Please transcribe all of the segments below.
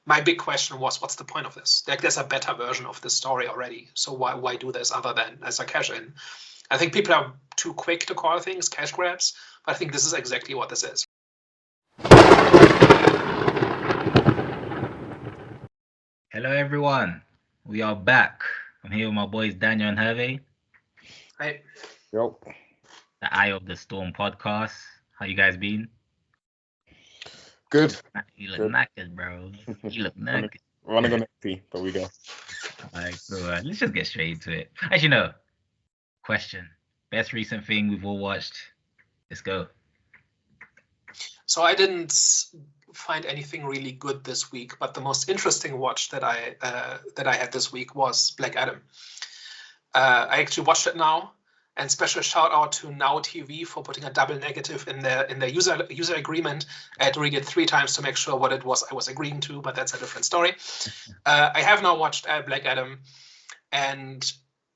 my big question was, what's the point of this? Like, there's a better version of this story already. So why do this other than as a cash in? I think people are too quick to call things cash grabs, but I think this is exactly what this is. Hello, everyone. We are back. I'm here with my boys Daniel and Hervé. Right? Yo. The Eye of the Storm podcast. How you guys been? Good. You look Good. knackered, bro. You look knackered. Running on empty, but we go. Alright, so let's just get straight into it. Actually, no. Question. Best recent thing we've all watched. Let's go. So I didn't find anything really good this week, but the most interesting watch that I had this week was Black Adam. I actually watched it now, and special shout out to Now TV for putting a double negative in their user agreement. I had to read it 3 times to make sure what it was I was agreeing to, but that's a different story. I have now watched Black Adam, and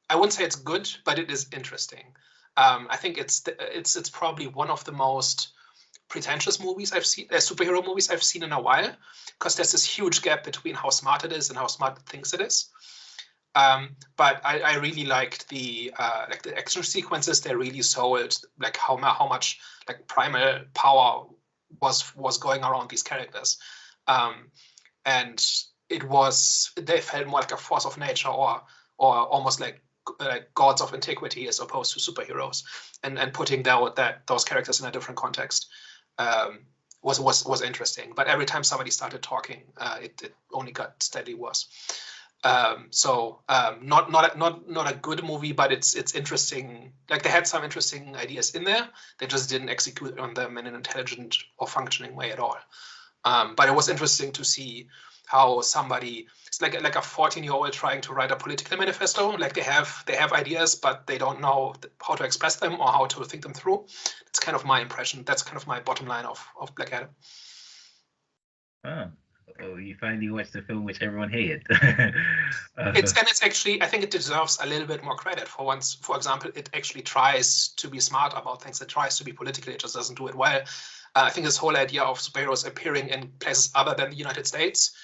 I wouldn't say it's good, but it is interesting. I think it's probably one of the most pretentious movies I've seen, superhero movies I've seen in a while, because there's this huge gap between how smart it is and how smart it thinks it is. But I really liked the action sequences. They really sold like how much like primal power was going around these characters, and they felt more like a force of nature or almost like gods of antiquity as opposed to superheroes, and putting those characters in a different context was interesting. But every time somebody started talking, it only got steadily worse. Not a good movie, but it's interesting. Like, they had some interesting ideas in there. They just didn't execute on them in an intelligent or functioning way at all. But it was interesting to see how somebody, it's like a 14-year-old trying to write a political manifesto. Like, they have ideas, but they don't know how to express them or how to think them through. It's kind of my impression. That's kind of my bottom line of Black Adam. Oh, you finally watched the film which everyone hated. It's actually, I think it deserves a little bit more credit for once. For example, it actually tries to be smart about things. It tries to be political. It just doesn't do it well. I think this whole idea of superheroes appearing in places other than the United States,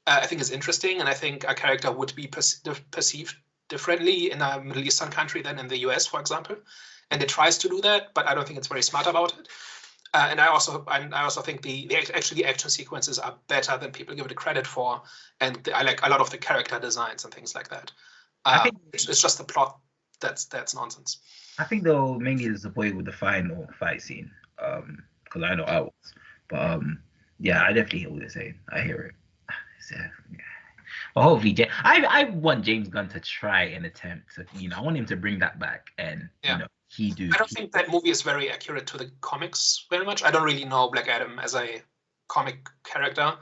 I think is interesting. And I think a character would be perceived differently in a Middle Eastern country than in the US, for example. And it tries to do that, but I don't think it's very smart about it. And I also think the action sequences are better than people give it credit for, and I like a lot of the character designs and things like that. I think it's just the plot that's nonsense. I think though mainly it's the boy with the final fight scene, because I know I was, but yeah, I definitely hear what you're saying. I hear it. So, yeah. But hopefully, I want James Gunn to try and attempt to, I want him to bring that back, and I don't think that movie is very accurate to the comics very much. I don't really know Black Adam as a comic character,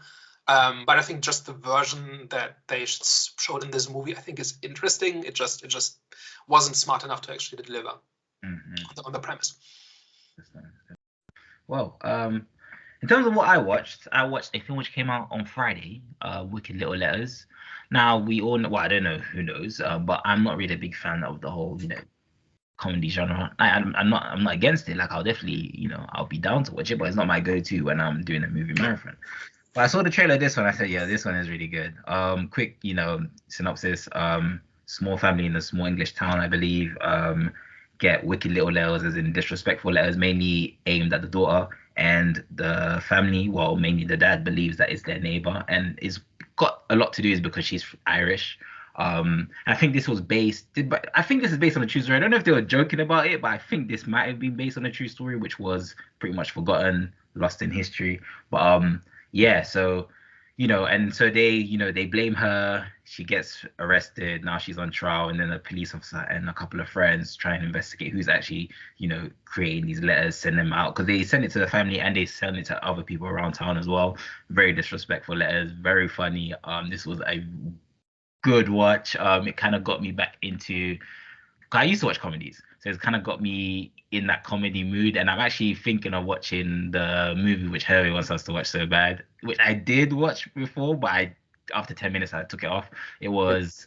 but I think just the version that they showed in this movie, I think, is interesting. It just wasn't smart enough to actually deliver on the premise. Well, in terms of what I watched a film which came out on Friday, Wicked Little Letters. Now, we all know, well, I don't know, who knows, but I'm not really a big fan of the whole, comedy genre. I'm not against it. Like, I'll definitely, I'll be down to watch it, but it's not my go-to when I'm doing a movie marathon. But I saw the trailer of this one. I said, yeah, this one is really good. Quick, synopsis. Small family in a small English town, I believe, get wicked little letters, as in disrespectful letters, mainly aimed at the daughter. And the family, well, mainly the dad, believes that it's their neighbor, and it's got a lot to do is because she's Irish. I think this is based on a true story. I don't know if they were joking about it, but I think this might have been based on a true story, which was pretty much forgotten, lost in history. But yeah, so and so they blame her. She gets arrested. Now she's on trial, and then a police officer and a couple of friends try and investigate who's actually creating these letters, send them out, because they send it to the family and they send it to other people around town as well. Very disrespectful letters, very funny. This was a good watch. It kind of got me back into, I used to watch comedies, so it's kind of got me in that comedy mood, and I'm actually thinking of watching the movie which Harry wants us to watch so bad, which I did watch before, but after 10 minutes I took it off. It was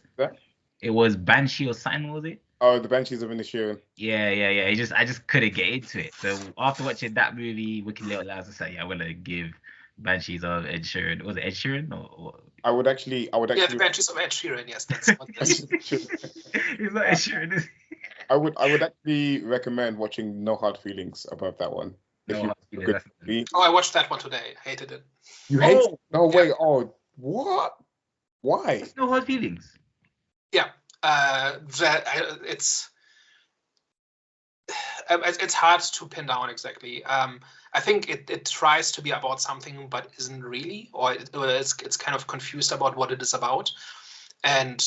Banshee or something, was it? Oh, the Banshees of Inisherin. Yeah. I just couldn't get into it. So after watching that movie, Wicked Little Lies, I said, yeah, I'm gonna give Banshees of Ed Sheeran. Was it Ed Sheeran or? I would actually. Yeah, the Banshees of Ed Sheeran. Yes, that's what it is. He's not Ed Sheeran, is he? I would actually recommend watching No Hard Feelings above that one. If No you Hard Feelings, good that's- movie. Oh, I watched that one today. Hated it. You hate? Oh, No yeah. way. Oh, what? Why? It's No Hard Feelings. Yeah, it's hard to pin down exactly. I think it tries to be about something, but isn't really, or it's kind of confused about what it is about. And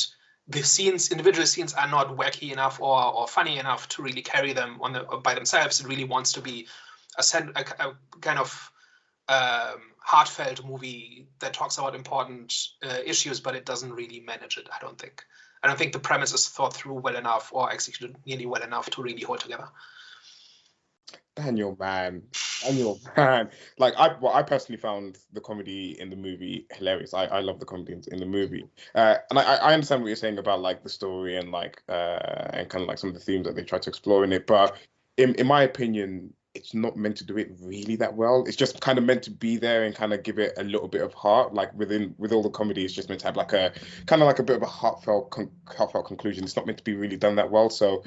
the individual scenes are not wacky enough or funny enough to really carry them by themselves. It really wants to be a kind of heartfelt movie that talks about important issues, but it doesn't really manage it, I don't think. I don't think the premise is thought through well enough or executed nearly well enough to really hold together. Daniel, man. Like I personally found the comedy in the movie hilarious. I love the comedy in the movie. And I understand what you're saying about like the story and like and kind of like some of the themes that they try to explore in it. But in my opinion, it's not meant to do it really that well. It's just kind of meant to be there and kind of give it a little bit of heart. Like with all the comedy, it's just meant to have like a kind of like a bit of a heartfelt conclusion. It's not meant to be really done that well. So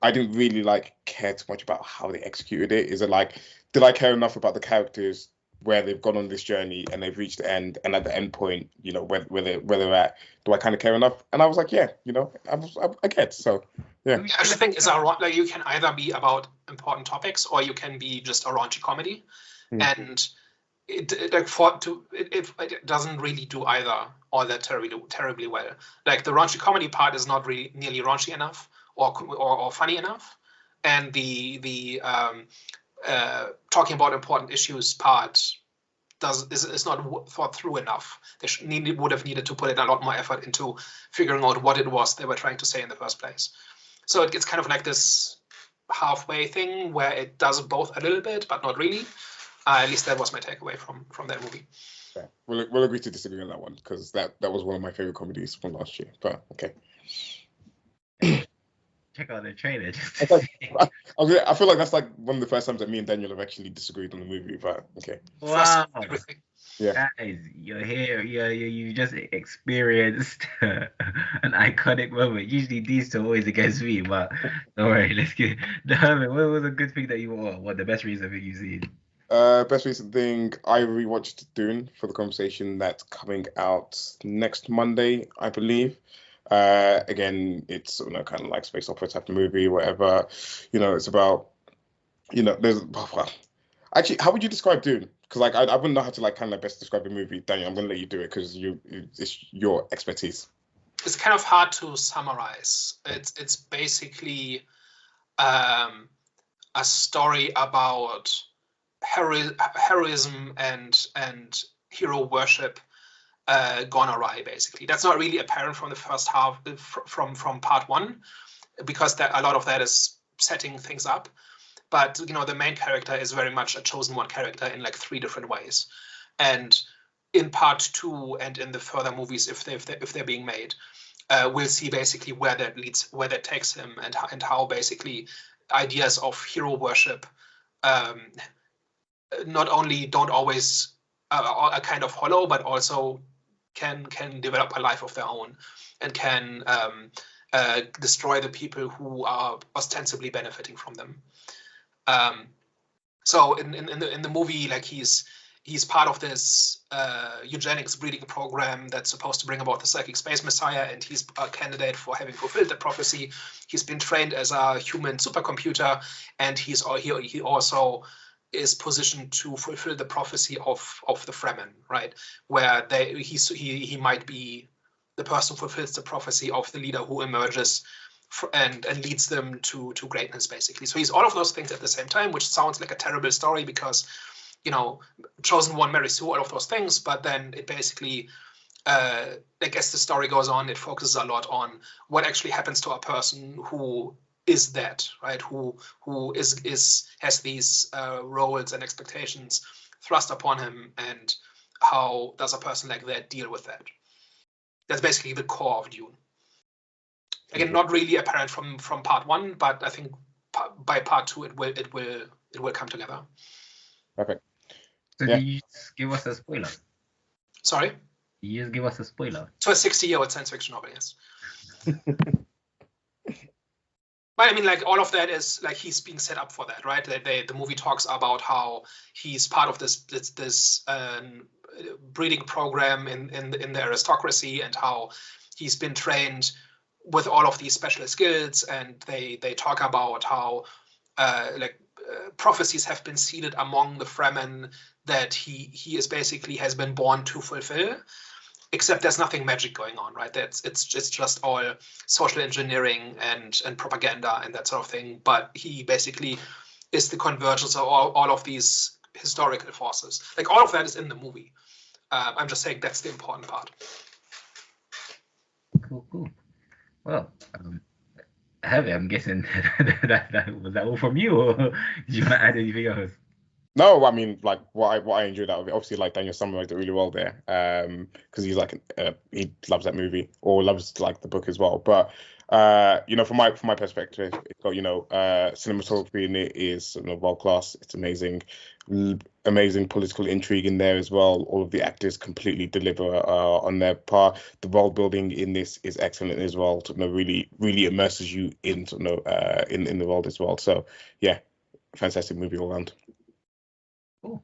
I didn't really like care too much about how they executed it. Is it like, did I care enough about the characters where they've gone on this journey and they've reached the end, and at the end point, you know, where they're at, do I kind of care enough? And I was like, yeah, you know, I get. So yeah. I just think like you can either be about important topics or you can be just a raunchy comedy, and it doesn't really do either all that terribly well. Like the raunchy comedy part is not really nearly raunchy enough or funny enough, and the talking about important issues part is not thought through enough. They would have needed to put in a lot more effort into figuring out what it was they were trying to say in the first place. So it's kind of like this halfway thing where it does both a little bit, but not really. At least that was my takeaway from that movie. Yeah, we'll agree to disagree on that one because that was one of my favorite comedies from last year. But okay. Check out the trailer. I feel like that's like one of the first times that me and Daniel have actually disagreed on the movie. But okay. Wow. Everything. Yeah. Guys, you're here. You just experienced an iconic moment. Usually these two are always against me, but don't worry. Let's get. Herman, what was a good thing that you were? What the best reason thing you've seen? Best recent thing, I rewatched Dune for the conversation that's coming out next Monday, I believe. Again, it's kind of like space opera type of movie, whatever. It's about there's actually, how would you describe Dune? Because like I wouldn't know how to like kind of best describe the movie. Daniel, I'm gonna let you do it because it's your expertise. It's kind of hard to summarize. It's basically a story about heroism and hero worship gone awry. Basically, that's not really apparent from the first half from part one, because a lot of that is setting things up. But the main character is very much a chosen one character in like 3 different ways, and in part 2 and in the further movies, if they're being made, we'll see basically where that leads, where that takes him, and how basically ideas of hero worship not only don't always are kind of hollow, but also can develop a life of their own and can destroy the people who are ostensibly benefiting from them. So in the movie, like he's part of this eugenics breeding program that's supposed to bring about the psychic space messiah, and he's a candidate for having fulfilled the prophecy. He's been trained as a human supercomputer, and he also is positioned to fulfill the prophecy of the Fremen, right? Where he might be the person who fulfills the prophecy of the leader who emerges and leads them to greatness, basically. So he's all of those things at the same time, which sounds like a terrible story because, chosen one marries two, all of those things. But then it basically, I guess the story goes on, it focuses a lot on what actually happens to a person who is that, right? Who has these roles and expectations thrust upon him, and how does a person like that deal with that? That's basically the core of Dune. Again, not really apparent from part 1, but I think by part 2 it will come together. Perfect. So Yeah. can you just give us a spoiler? Sorry? Can you just give us a spoiler? To a 60-year-old science fiction novel, yes. But I mean, like, all of that is like he's being set up for that, right? The movie talks about how he's part of this breeding program in the aristocracy, and how he's been trained with all of these special skills, and they talk about how prophecies have been seeded among the Fremen that he is basically has been born to fulfill. Except there's nothing magic going on, right? It's just all social engineering and propaganda and that sort of thing. But he basically is the convergence of all of these historical forces. Like, all of that is in the movie. I'm just saying that's the important part. Cool. Well, Heavy, I'm guessing that was that all from you, or did you want to add anything else? No, I mean, like what I enjoyed out of it, obviously, like Daniel summarized it really well there, because he's like he loves that movie or loves like the book as well. But from my perspective, it's got cinematography in it is world class. It's amazing, amazing political intrigue in there as well. All of the actors completely deliver on their part. The world building in this is excellent as well. Really immerses you in in the world as well. So yeah, fantastic movie all around. Cool.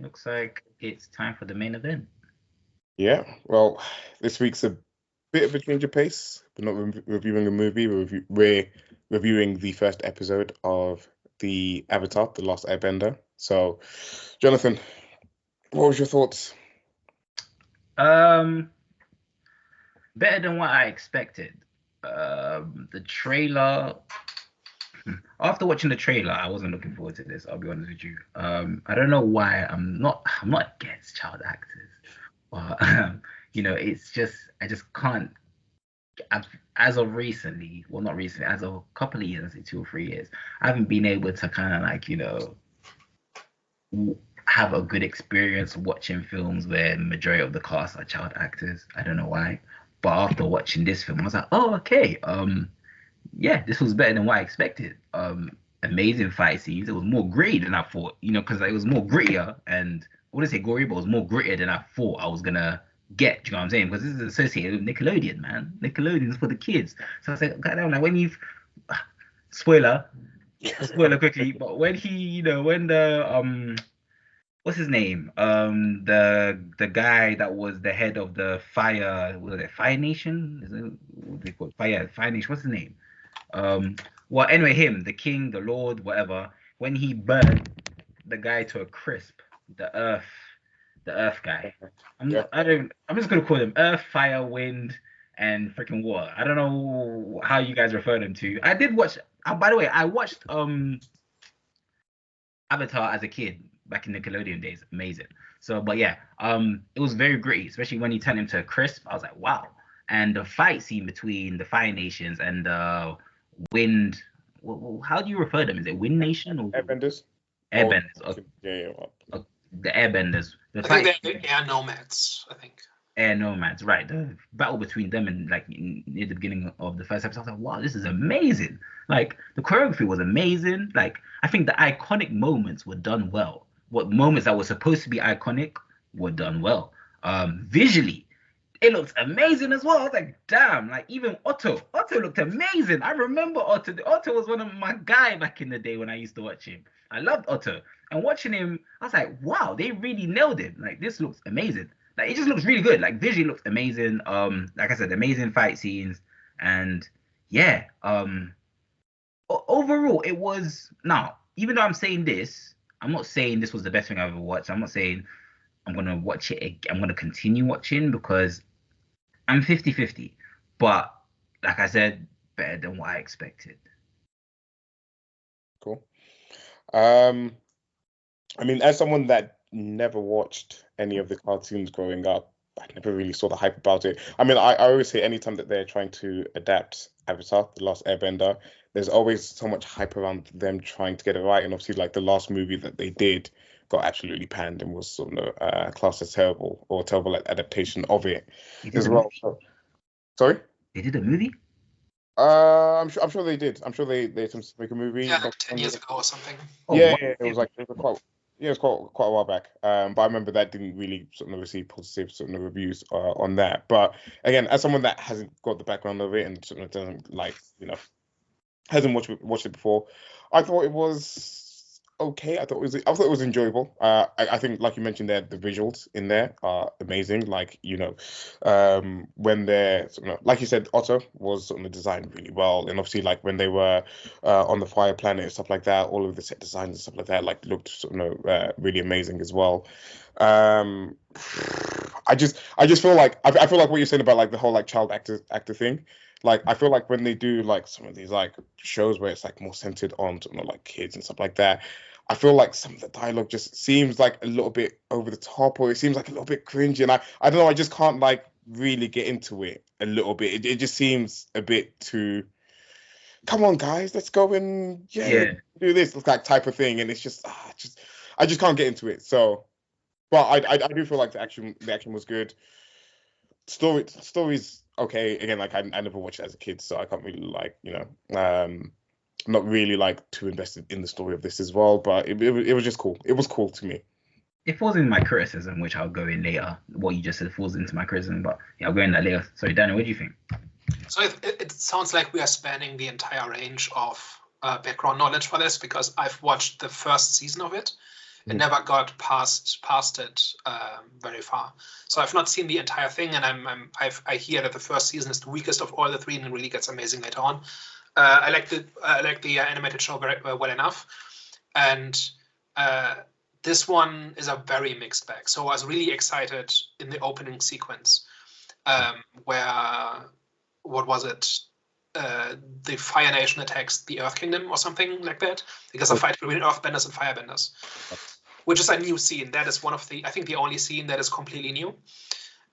Looks like it's time for the main event. Yeah, well, this week's a bit of a change of pace. We're not reviewing a movie. We're reviewing the first episode of the Avatar, The Last Airbender. So, Jonathan, what was your thoughts? Better than what I expected. The trailer. After watching the trailer, I wasn't looking forward to this. I'll be honest with you. I don't know why. I'm not against child actors, but it's just I just can't. As of recently, well, not recently, as of a couple of years, I say 2 or 3 years, I haven't been able to kind of have a good experience watching films where the majority of the cast are child actors. I don't know why, but after watching this film, I was like, oh, okay. Yeah, this was better than what I expected. Amazing fight scenes. It was more gritty than I thought, because it was more grittier, and I wouldn't say gory, but it was more grittier than I thought I was gonna get. Do you know what I'm saying? Because this is associated with Nickelodeon, man. Nickelodeon's for the kids. So I was like, God damn, like when you've spoiler quickly, but when when the what's his name? The guy that was the head of the Fire, was it Fire Nation? Is it what they call it? Fire Nation? What's his name? Well, anyway, him, the king, the lord, whatever, when he burned the guy to a crisp, the earth guy. I'm just gonna call him Earth, Fire, Wind, and freaking water. I don't know how you guys refer them to. I did watch. By the way, I watched Avatar as a kid back in Nickelodeon days. Amazing. So, but yeah, it was very gritty, especially when he turned him to a crisp. I was like, wow. And the fight scene between the Fire Nations and the Wind. How do you refer to them? Is it Wind Nation or Airbenders? Airbenders? Yeah. The Airbenders. I think they're air nomads, I think. Air nomads, right? The battle between them and near the beginning of the first episode, I was like, wow, this is amazing. Like the choreography was amazing. Like I think the iconic moments were done well. What moments that were supposed to be iconic were done well. Visually, it looked amazing as well. I was like, damn, like even Otto looked amazing. I remember Otto. Otto was one of my guy back in the day when I used to watch him. I loved Otto. And watching him, I was like, wow, they really nailed it. Like this looks amazing. Like it just looks really good. Like visually looks amazing. Like I said, amazing fight scenes. And yeah, overall it was now, even though I'm saying this, I'm not saying this was the best thing I've ever watched. I'm not saying I'm gonna watch it. I'm gonna continue watching because I'm 50-50. But like I said, better than what I expected. Cool. I mean, as someone that never watched any of the cartoons growing up, I never really saw the hype about it. I mean, I always say anytime that they're trying to adapt Avatar, The Last Airbender, there's always so much hype around them trying to get it right. And obviously, like the last movie that they did got absolutely panned and was classed as terrible adaptation of it as well. Sorry? They did a movie? I'm sure they did. I'm sure they attempted to make a movie. Yeah, like 10 years ago or something. Yeah, it was like it was quite Yeah, it's quite a while back. But I remember that didn't really sort of receive positive sort of reviews on that. But again, as someone that hasn't got the background of it and sort of doesn't like, hasn't watched it before, I thought it was okay. I thought it was enjoyable. I think, like you mentioned there, the visuals in there are amazing. Like, when they're like you said, Otto was sort of designed really well, and obviously like when they were on the fire planet and stuff like that, all of the set designs and stuff like that like looked really amazing as well. Um, I just feel like I feel like what you're saying about like the whole like child actor thing. Like I feel like when they do like some of these like shows where it's like more centered on like kids and stuff like that, I feel like some of the dialogue just seems like a little bit over the top, or it seems like a little bit cringy, and I don't know, I just can't like really get into it a little bit. It just seems a bit too, come on guys, let's go and do this like type of thing, and it's just I just can't get into it. So, but I do feel like the action was good. Story's okay. Again, like I never watched it as a kid, so I can't really like not really like too invested in the story of this as well. But it was just cool. It was cool to me. It falls in my criticism, which I'll go in later. What you just said falls into my criticism, but yeah, I'll go in that later. Sorry, Daniel, what do you think? So it sounds like we are spanning the entire range of background knowledge for this, because I've watched the first season of it and never got past it very far. So I've not seen the entire thing, and I hear that the first season is the weakest of all the three, and it really gets amazing later on. I like the animated show very well enough, and this one is a very mixed bag. So I was really excited in the opening sequence, where, what was it? The Fire Nation attacks the Earth Kingdom or something like that. Because a fight between Earthbenders and Firebenders, which is a new scene. That is one of I think the only scene that is completely new.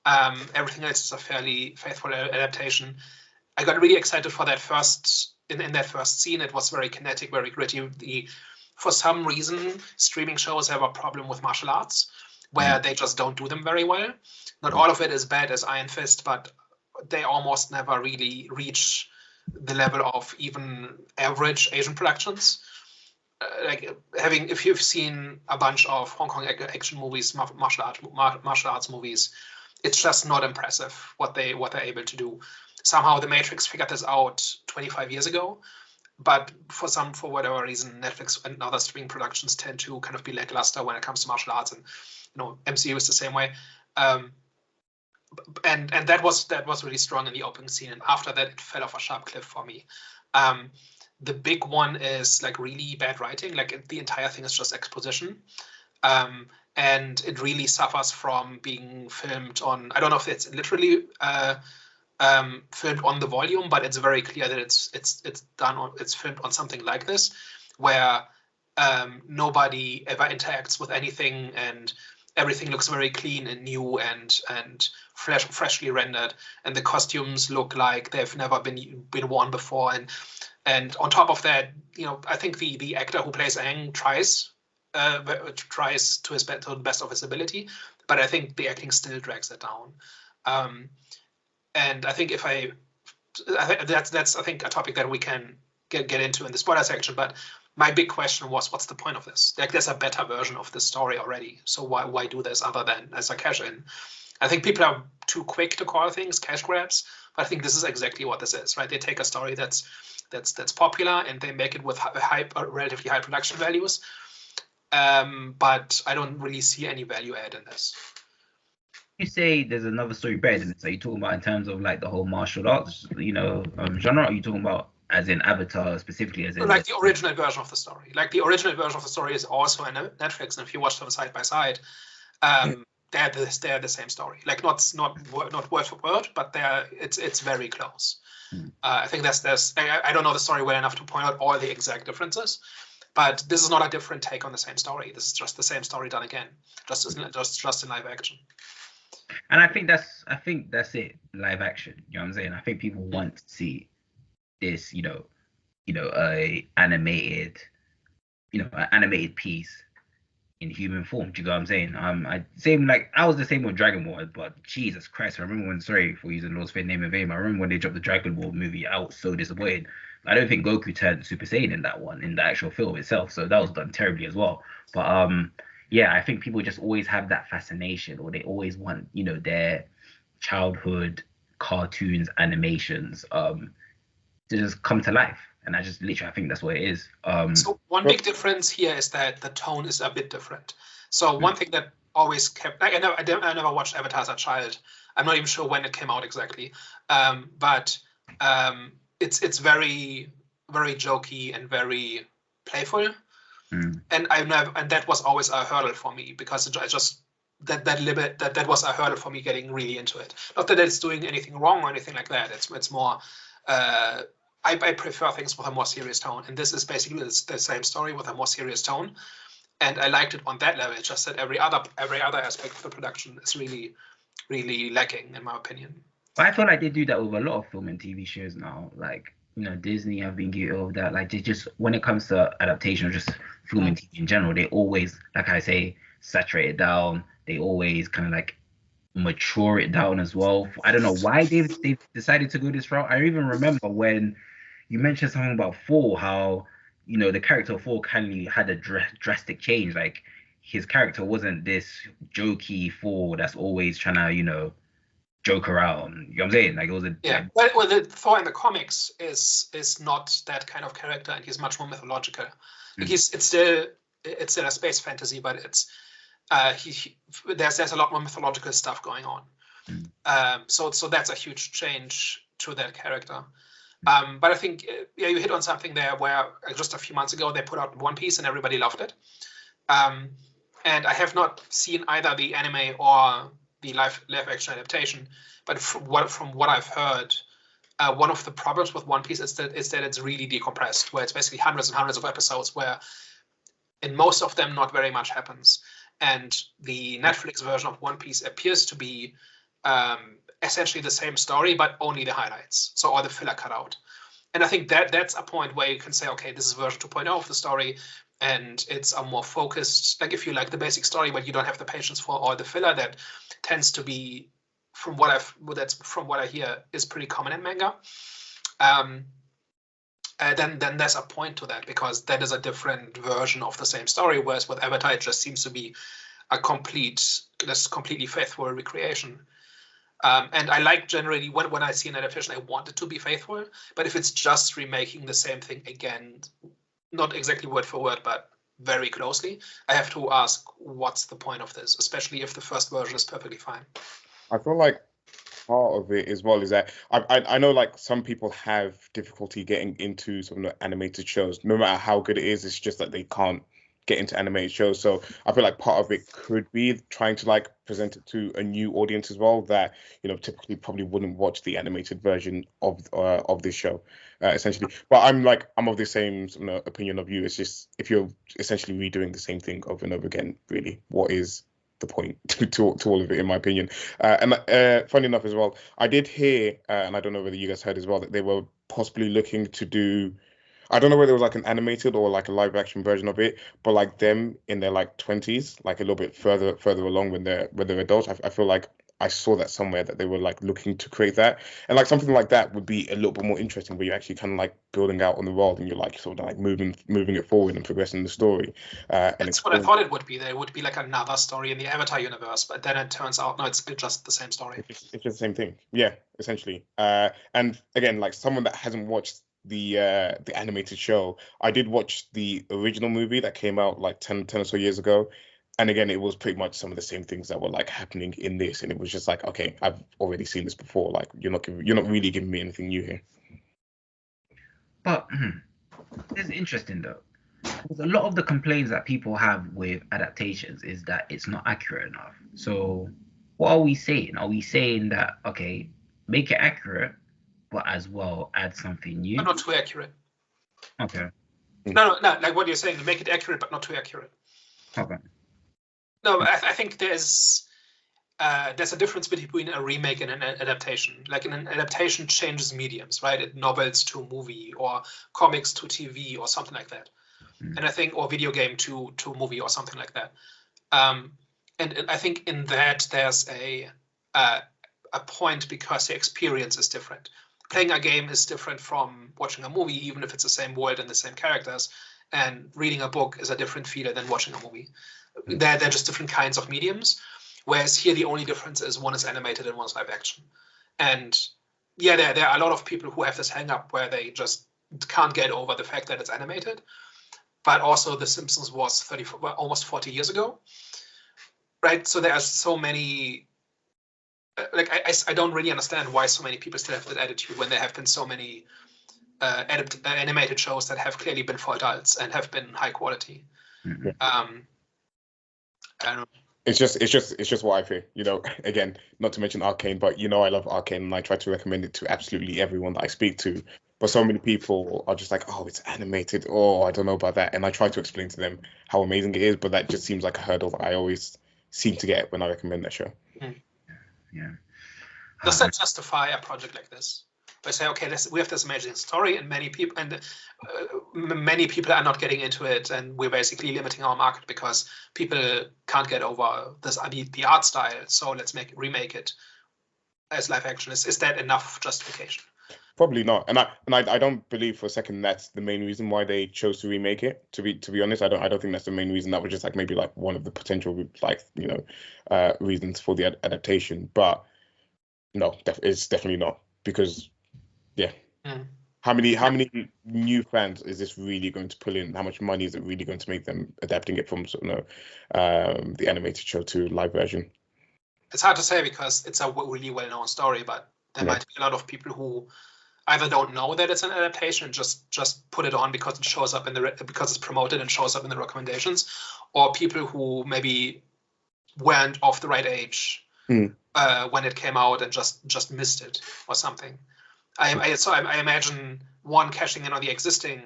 Everything else is a fairly faithful adaptation. I got really excited for that in that first scene. It was very kinetic, very gritty. For some reason, streaming shows have a problem with martial arts, where they just don't do them very well. Not all of it is bad as Iron Fist, but they almost never really reach the level of even average Asian productions. If you've seen a bunch of Hong Kong action movies, martial arts movies, it's just not impressive what they're able to do. Somehow The Matrix figured this out 25 years ago, but for whatever reason, Netflix and other streaming productions tend to kind of be lackluster when it comes to martial arts, and MCU is the same way. And that was really strong in the opening scene, and after that it fell off a sharp cliff for me. The big one is like really bad writing. Like the entire thing is just exposition, and it really suffers from being filmed on, I don't know if it's literally filmed on the volume, but it's very clear that it's filmed on something like this, where nobody ever interacts with anything, and everything looks very clean and new and freshly rendered, and the costumes look like they've never been worn before, and on top of that, I think the actor who plays Aang tries to the best of his ability, but I think the acting still drags it down. And I think that's a topic that we can get into in the spoiler section. But my big question was, what's the point of this? Like, there's a better version of this story already, so why do this other than as a cash in? I think people are too quick to call things cash grabs, but I think this is exactly what this is, right? They take a story that's popular and they make it with relatively high production values, but I don't really see any value add in this. You say there's another story better than this. Are you talking about in terms of like the whole martial arts, genre? Are you talking about as in Avatar specifically, as in like the original version of the story? Like the original version of the story is also on Netflix, and if you watch them side by side, they're the same story. Like not word for word, but it's very close. I think I don't know the story well enough to point out all the exact differences, but this is not a different take on the same story. This is just the same story done again, just in live action. And I think that's it, live action. You know what I'm saying? I think people want to see this, a animated piece in human form. Do you know what I'm saying? I was the same with Dragon Ball, but Jesus Christ, I remember sorry for using Lord's Fate name in vain, I remember when they dropped the Dragon Ball movie, I was so disappointed. I don't think Goku turned Super Saiyan in that one, in the actual film itself, so that was done terribly as well. But yeah, I think people just always have that fascination, or they always want, their childhood cartoons, animations, to just come to life. And I just literally, I think that's what it is. So one big difference here is that the tone is a bit different. So one thing that always kept, like, I never watched Avatar as a child. I'm not even sure when it came out exactly, but it's very, very jokey and very playful. And and that was always a hurdle for me, because I just that was a hurdle for me getting really into it. Not that it's doing anything wrong or anything like that. It's more I prefer things with a more serious tone, and this is basically the same story with a more serious tone. And I liked it on that level. It's just that every other aspect of the production is really, really lacking, in my opinion. But I feel like they do that with a lot of film and TV shows now. Like, Disney have been guilty of that. Like, they just, when it comes to adaptation or just film and TV in general, they always, like I say, saturate it down. They always kind of like mature it down as well. I don't know why they've decided to go this route. I even remember when you mentioned something about Thor, how the character of Thor kind of had a drastic change. Like, his character wasn't this jokey Thor that's always trying to joke around. You know what I'm saying? Like, it was a well, the Thor in the comics is not that kind of character, and he's much more mythological. Like, it's still a space fantasy, but it's there's a lot more mythological stuff going on. So that's a huge change to that character. But I think you hit on something there where just a few months ago they put out One Piece and everybody loved it. And I have not seen either the anime or the live action adaptation, but from what I've heard, one of the problems with One Piece is that it's really decompressed, where it's basically hundreds and hundreds of episodes, where in most of them not very much happens. And the Netflix version of One Piece appears to be essentially the same story, but only the highlights, so all the filler cut out. And I think that's a point where you can say, okay, this is version 2.0 of the story, and it's a more focused, like, if you like the basic story, but you don't have the patience for all the filler, that tends to be, from what I hear, is pretty common in manga. Then there's a point to that, because that is a different version of the same story, whereas with Avatar it just seems to be completely faithful recreation. And I like, generally, when I see an adaptation, I want it to be faithful. But if it's just remaking the same thing again, not exactly word for word, but very closely, I have to ask, what's the point of this? Especially if the first version is perfectly fine. I feel like part of it as well is that I know, like, some people have difficulty getting into some of the animated shows. No matter how good it is, it's just that they can't get into animated shows. So I feel like part of it could be trying to, like, present it to a new audience as well, that typically probably wouldn't watch the animated version of this show, essentially. But I'm of the same opinion of you. It's just, if you're essentially redoing the same thing over and over again, really, what is the point to all of it, in my opinion? And funny enough as well, I did hear, and I don't know whether you guys heard as well, that they were possibly looking to do, I don't know whether it was like an animated or like a live action version of it, but like them in their like 20s, like a little bit further along when they're adults. I feel like I saw that somewhere, that they were like looking to create that, and like something like that would be a little bit more interesting, where you're actually kind of like building out on the world, and you're like sort of like moving it forward and progressing the story. And that's what I thought it would be. There would be like another story in the Avatar universe, but then it turns out no, it's just the same story. It's just the same thing, yeah, essentially. And again, like, someone that hasn't watched the animated show, I did watch the original movie that came out like 10 or so years ago, and again, it was pretty much some of the same things that were like happening in this, and it was just like, okay, I've already seen this before. Like, you're not really giving me anything new here. But it's interesting though, because a lot of the complaints that people have with adaptations is that it's not accurate enough. So what are we saying? Are we saying that, okay, make it accurate, but as well add something new? But not too accurate. Okay. No, like what you're saying, make it accurate, but not too accurate. Okay. No, I think there's a difference between a remake and an adaptation. Like, an adaptation changes mediums, right? It novels to movie, or comics to TV, or something like that. And I think, or video game to movie, or something like that. And I think in that there's a point, because the experience is different. Playing a game is different from watching a movie, even if it's the same world and the same characters. And reading a book is a different feeling than watching a movie. They're just different kinds of mediums. Whereas here, the only difference is one is animated and one's live action. And yeah, there are a lot of people who have this hang up where they just can't get over the fact that it's animated. But also, The Simpsons was almost 40 years ago, right? So there are so many. I don't really understand why so many people still have that attitude when there have been so many animated shows that have clearly been for adults and have been high quality. Mm-hmm. I don't know. It's just what I feel. You know, again, not to mention Arcane, but you know I love Arcane and I try to recommend it to absolutely everyone that I speak to. But so many people are just like, oh, it's animated. Oh, I don't know about that. And I try to explain to them how amazing it is, but that just seems like a hurdle that I always seem to get when I recommend that show. Yeah. Does that justify a project like this? By saying, okay, we have this amazing story, and many people are not getting into it, and we're basically limiting our market because people can't get over this the art style. So let's remake it as live action. Is that enough justification? Probably not, and I don't believe for a second that's the main reason why they chose to remake it. To be honest, I don't think that's the main reason. That was just like maybe like one of the potential reasons for the adaptation. But no, it's definitely not, because how many new fans is this really going to pull in? How much money is it really going to make them adapting it from the animated show to live version? It's hard to say because it's a really well-known story, but there might be a lot of people who either don't know that it's an adaptation and just put it on because it shows up because it's promoted and shows up in the recommendations, or people who maybe weren't of the right age when it came out and just missed it or something. I imagine one cashing in on the existing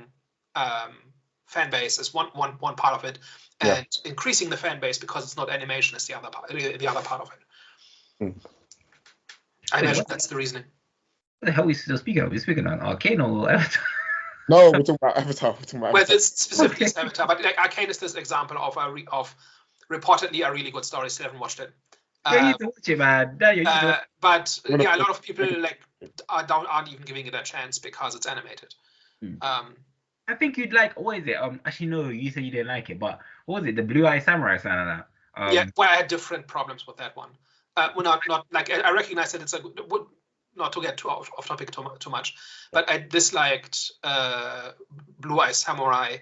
fan base is one part of it, and increasing the fan base because it's not animation is the other part of it. I imagine that's the reasoning. What the hell are we still speaking of? We're speaking on Arcane or Avatar? No, we're talking about Avatar. Well, it's specifically Avatar, but like Arcane is this example of reportedly a really good story. Still haven't watched it. You need to watch it, man. But a lot of people aren't even giving it a chance because it's animated. I think you'd like. What is it? Actually, no. You said you didn't like it, but what was it? The Blue Eye Samurai, something like that. Well, I had different problems with that one. Not like I recognize that it's not to get too off topic too much, but I disliked Blue Eye Samurai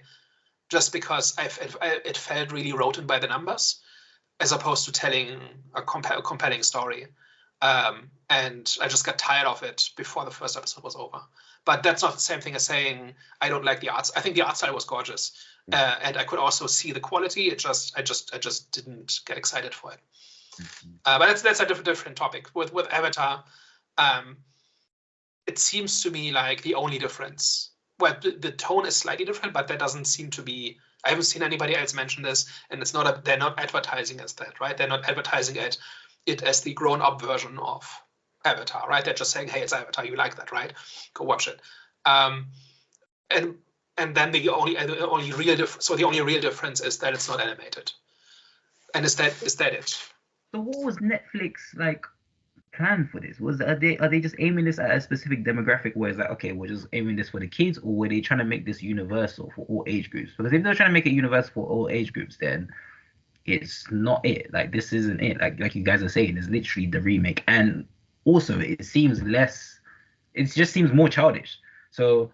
just because it felt really roten by the numbers, as opposed to telling a compelling story. And I just got tired of it before the first episode was over. But that's not the same thing as saying I don't like the arts. I think the art style was gorgeous, and I could also see the quality. I just didn't get excited for it. But that's a different topic. With Avatar, it seems to me like the only difference. Well, the tone is slightly different, but that doesn't seem to be. I haven't seen anybody else mention this, and it's not. They're not advertising as that, right? They're not advertising it as the grown-up version of Avatar, right? They're just saying, "Hey, it's Avatar. You like that, right? Go watch it." And then the only real difference is that it's not animated. And is that it? So what was Netflix like plan for this? Are they just aiming this at a specific demographic where it's like, okay, we're just aiming this for the kids, or were they trying to make this universal for all age groups? Because if they're trying to make it universal for all age groups, then it's not it. Like, this isn't it. Like you guys are saying, it's literally the remake. And also it just seems more childish. So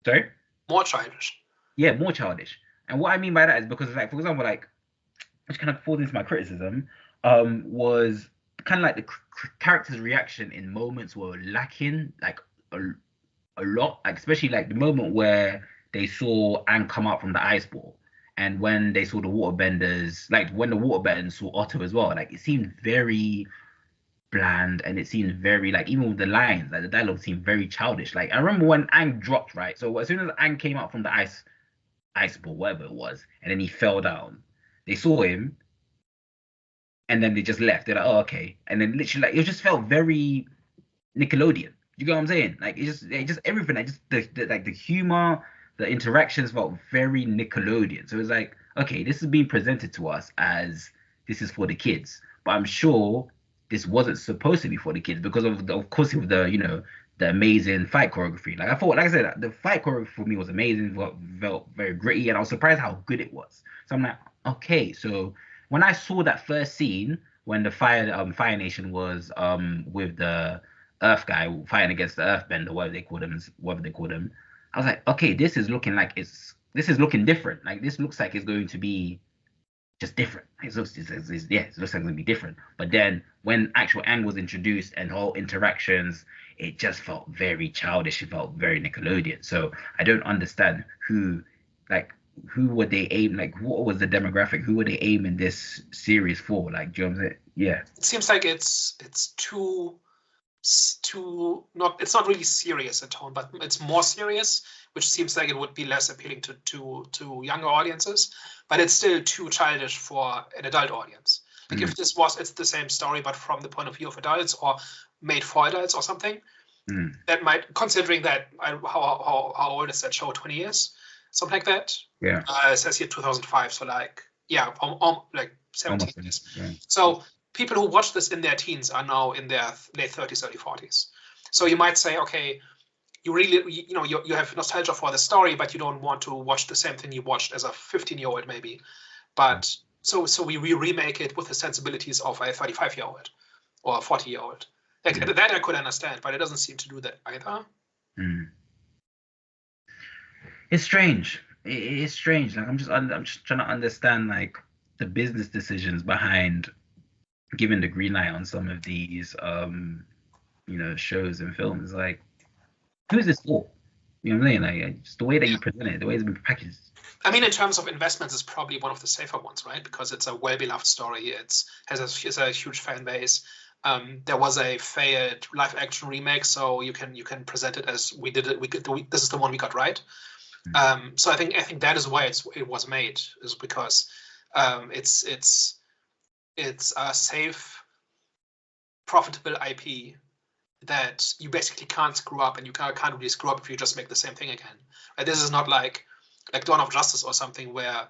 sorry? More childish. Yeah, more childish. And what I mean by that is because, like, for example, like, which kind of falls into my criticism, was kind of like the character's reaction in moments were lacking, like a lot, like especially like the moment where they saw Aang come out from the ice ball, and when they saw the waterbenders, like when the waterbenders saw Otto as well, like it seemed very bland, and it seemed very, like, even with the lines, like the dialogue seemed very childish. Like I remember when Aang dropped, right? So as soon as Aang came out from the ice ball, whatever it was, and then he fell down, they saw him, and then they just left. They're like, oh, okay. And then literally, like, it just felt very Nickelodeon. You get what I'm saying? Like, it just everything, like, just the humor, the interactions felt very Nickelodeon. So it's like, okay, this is being presented to us as this is for the kids, but I'm sure this wasn't supposed to be for the kids because of course, with the the amazing fight choreography. Like I thought, like I said, the fight choreography for me was amazing, felt very gritty, and I was surprised how good it was. So I'm like, okay, so when I saw that first scene when the Fire Nation was with the Earth guy fighting against the Earthbender, whatever they called him, I was like, okay, this is looking different. Like this looks like it's going to be just different. It looks like it's gonna be different. But then when actual Aang was introduced and whole interactions, it just felt very childish. It felt very Nickelodeon. So I don't understand who would they aim, like what was the demographic? Who would they aim in this series for? Like, do you know what I'm saying? Yeah. It seems like it's not, it's not really serious at tone, but it's more serious, which seems like it would be less appealing to younger audiences, but it's still too childish for an adult audience. Like if it's the same story but from the point of view of adults or made for adults or something, that might, considering that how old is that show, 20 years, something like that. Yeah. It says here 2005, so like like 17 years. Yeah. So people who watch this in their teens are now in their late 30s, early 40s. So you might say, okay, you really, you have nostalgia for the story, but you don't want to watch the same thing you watched as a 15-year-old maybe. But so we remake it with the sensibilities of a 35-year-old or a 40-year-old. Like that I could understand, but it doesn't seem to do that either. It's strange. It's strange. Like I'm just trying to understand like the business decisions behind giving the green light on some of these shows and films. Like, who is this for? You know what I'm saying? Like, just the way that you present it, the way it's been packaged. I mean, in terms of investments, it's probably one of the safer ones, right? Because it's a well-beloved story. It has a huge fan base. There was a failed live-action remake, so you can present it as we did it. This is the one we got right. So I think that is why it was made, is because it's a safe, profitable IP that you basically can't screw up, and you can't really screw up if you just make the same thing again. Right? This is not like Dawn of Justice or something where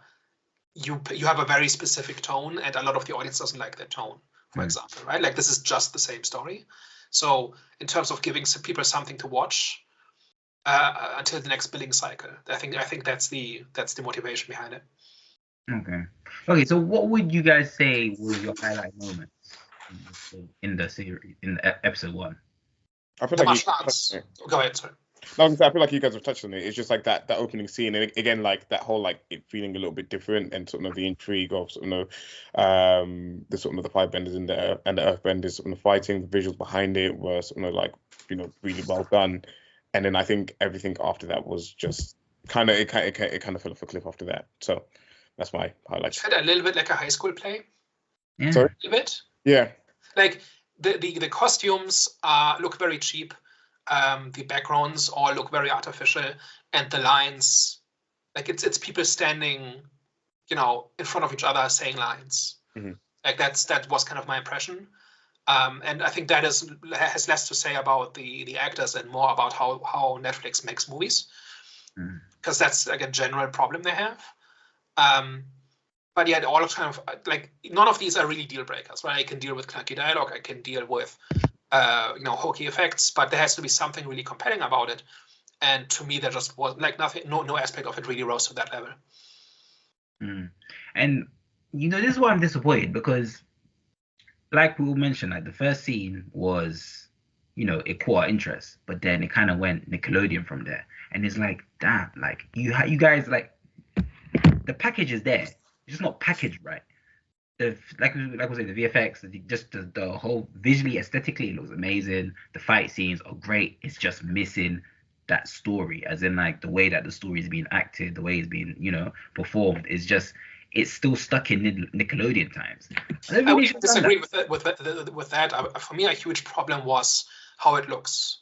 you have a very specific tone and a lot of the audience doesn't like that tone, for example, right? Like this is just the same story. So in terms of giving some people something to watch until the next billing cycle, I think that's the motivation behind it. Okay. So what would you guys say was your highlight moments in the series, in episode 1? I feel like go ahead, sorry. No, I feel like you guys have touched on it. It's just like that opening scene, and again, like that whole like it feeling a little bit different, and sort of the intrigue of the the Firebenders and the Earthbenders, sort of fighting, the visuals behind it were really well done, and then I think everything after that was just kind of fell off a cliff after that. So that's my highlight. It had a little bit like a high school play. Yeah. Sorry? A little bit. Yeah. Like the costumes look very cheap. The backgrounds all look very artificial, and the lines, like it's people standing, in front of each other saying lines. Like that was kind of my impression. And I think that has less to say about the actors and more about how Netflix makes movies, because that's like a general problem they have. But yeah, all of kind of like none of these are really deal breakers, right? I can deal with clunky dialogue, I can deal with hokey effects, but there has to be something really compelling about it. And to me, there just was like nothing, no aspect of it really rose to that level. And this is why I'm disappointed, because like we all mentioned, like the first scene was, it caught our interest, but then it kind of went Nickelodeon from there. And it's like, damn, like you guys, like the package is there, it's just not packaged right. Like we said, the VFX, just the whole visually, aesthetically, it looks amazing. The fight scenes are great. It's just missing that story, as in like the way that the story is being acted, the way it's being, performed. It's still stuck in Nickelodeon times. I would disagree with that. For me, a huge problem was how it looks.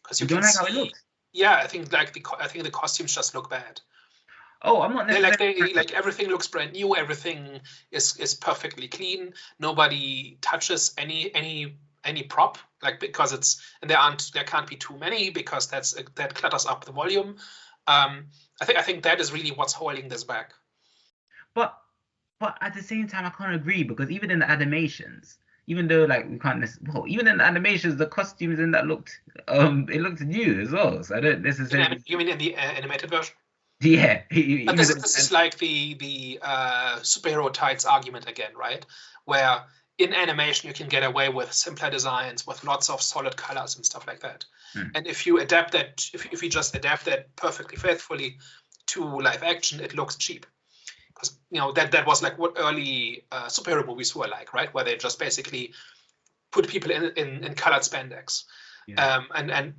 Because you don't like how it looks. Yeah, I think the costumes just look bad. Oh, I'm not necessarily like everything looks brand new. Everything is perfectly clean. Nobody touches any prop, like, because there can't be too many, because that clutters up the volume. I think that is really what's holding this back. But at the same time, I can't agree, because even in the animations, even though like we can't well, even in the animations, the costumes in that looked it looked new as well. So I don't necessarily. You mean in the animated version? Yeah, But this is like the superhero tights argument again, right? Where in animation you can get away with simpler designs with lots of solid colors and stuff like that. And if you adapt that, if you just adapt that perfectly faithfully to live action, it looks cheap. Because that was like what early superhero movies were like, right? Where they just basically put people in colored spandex, and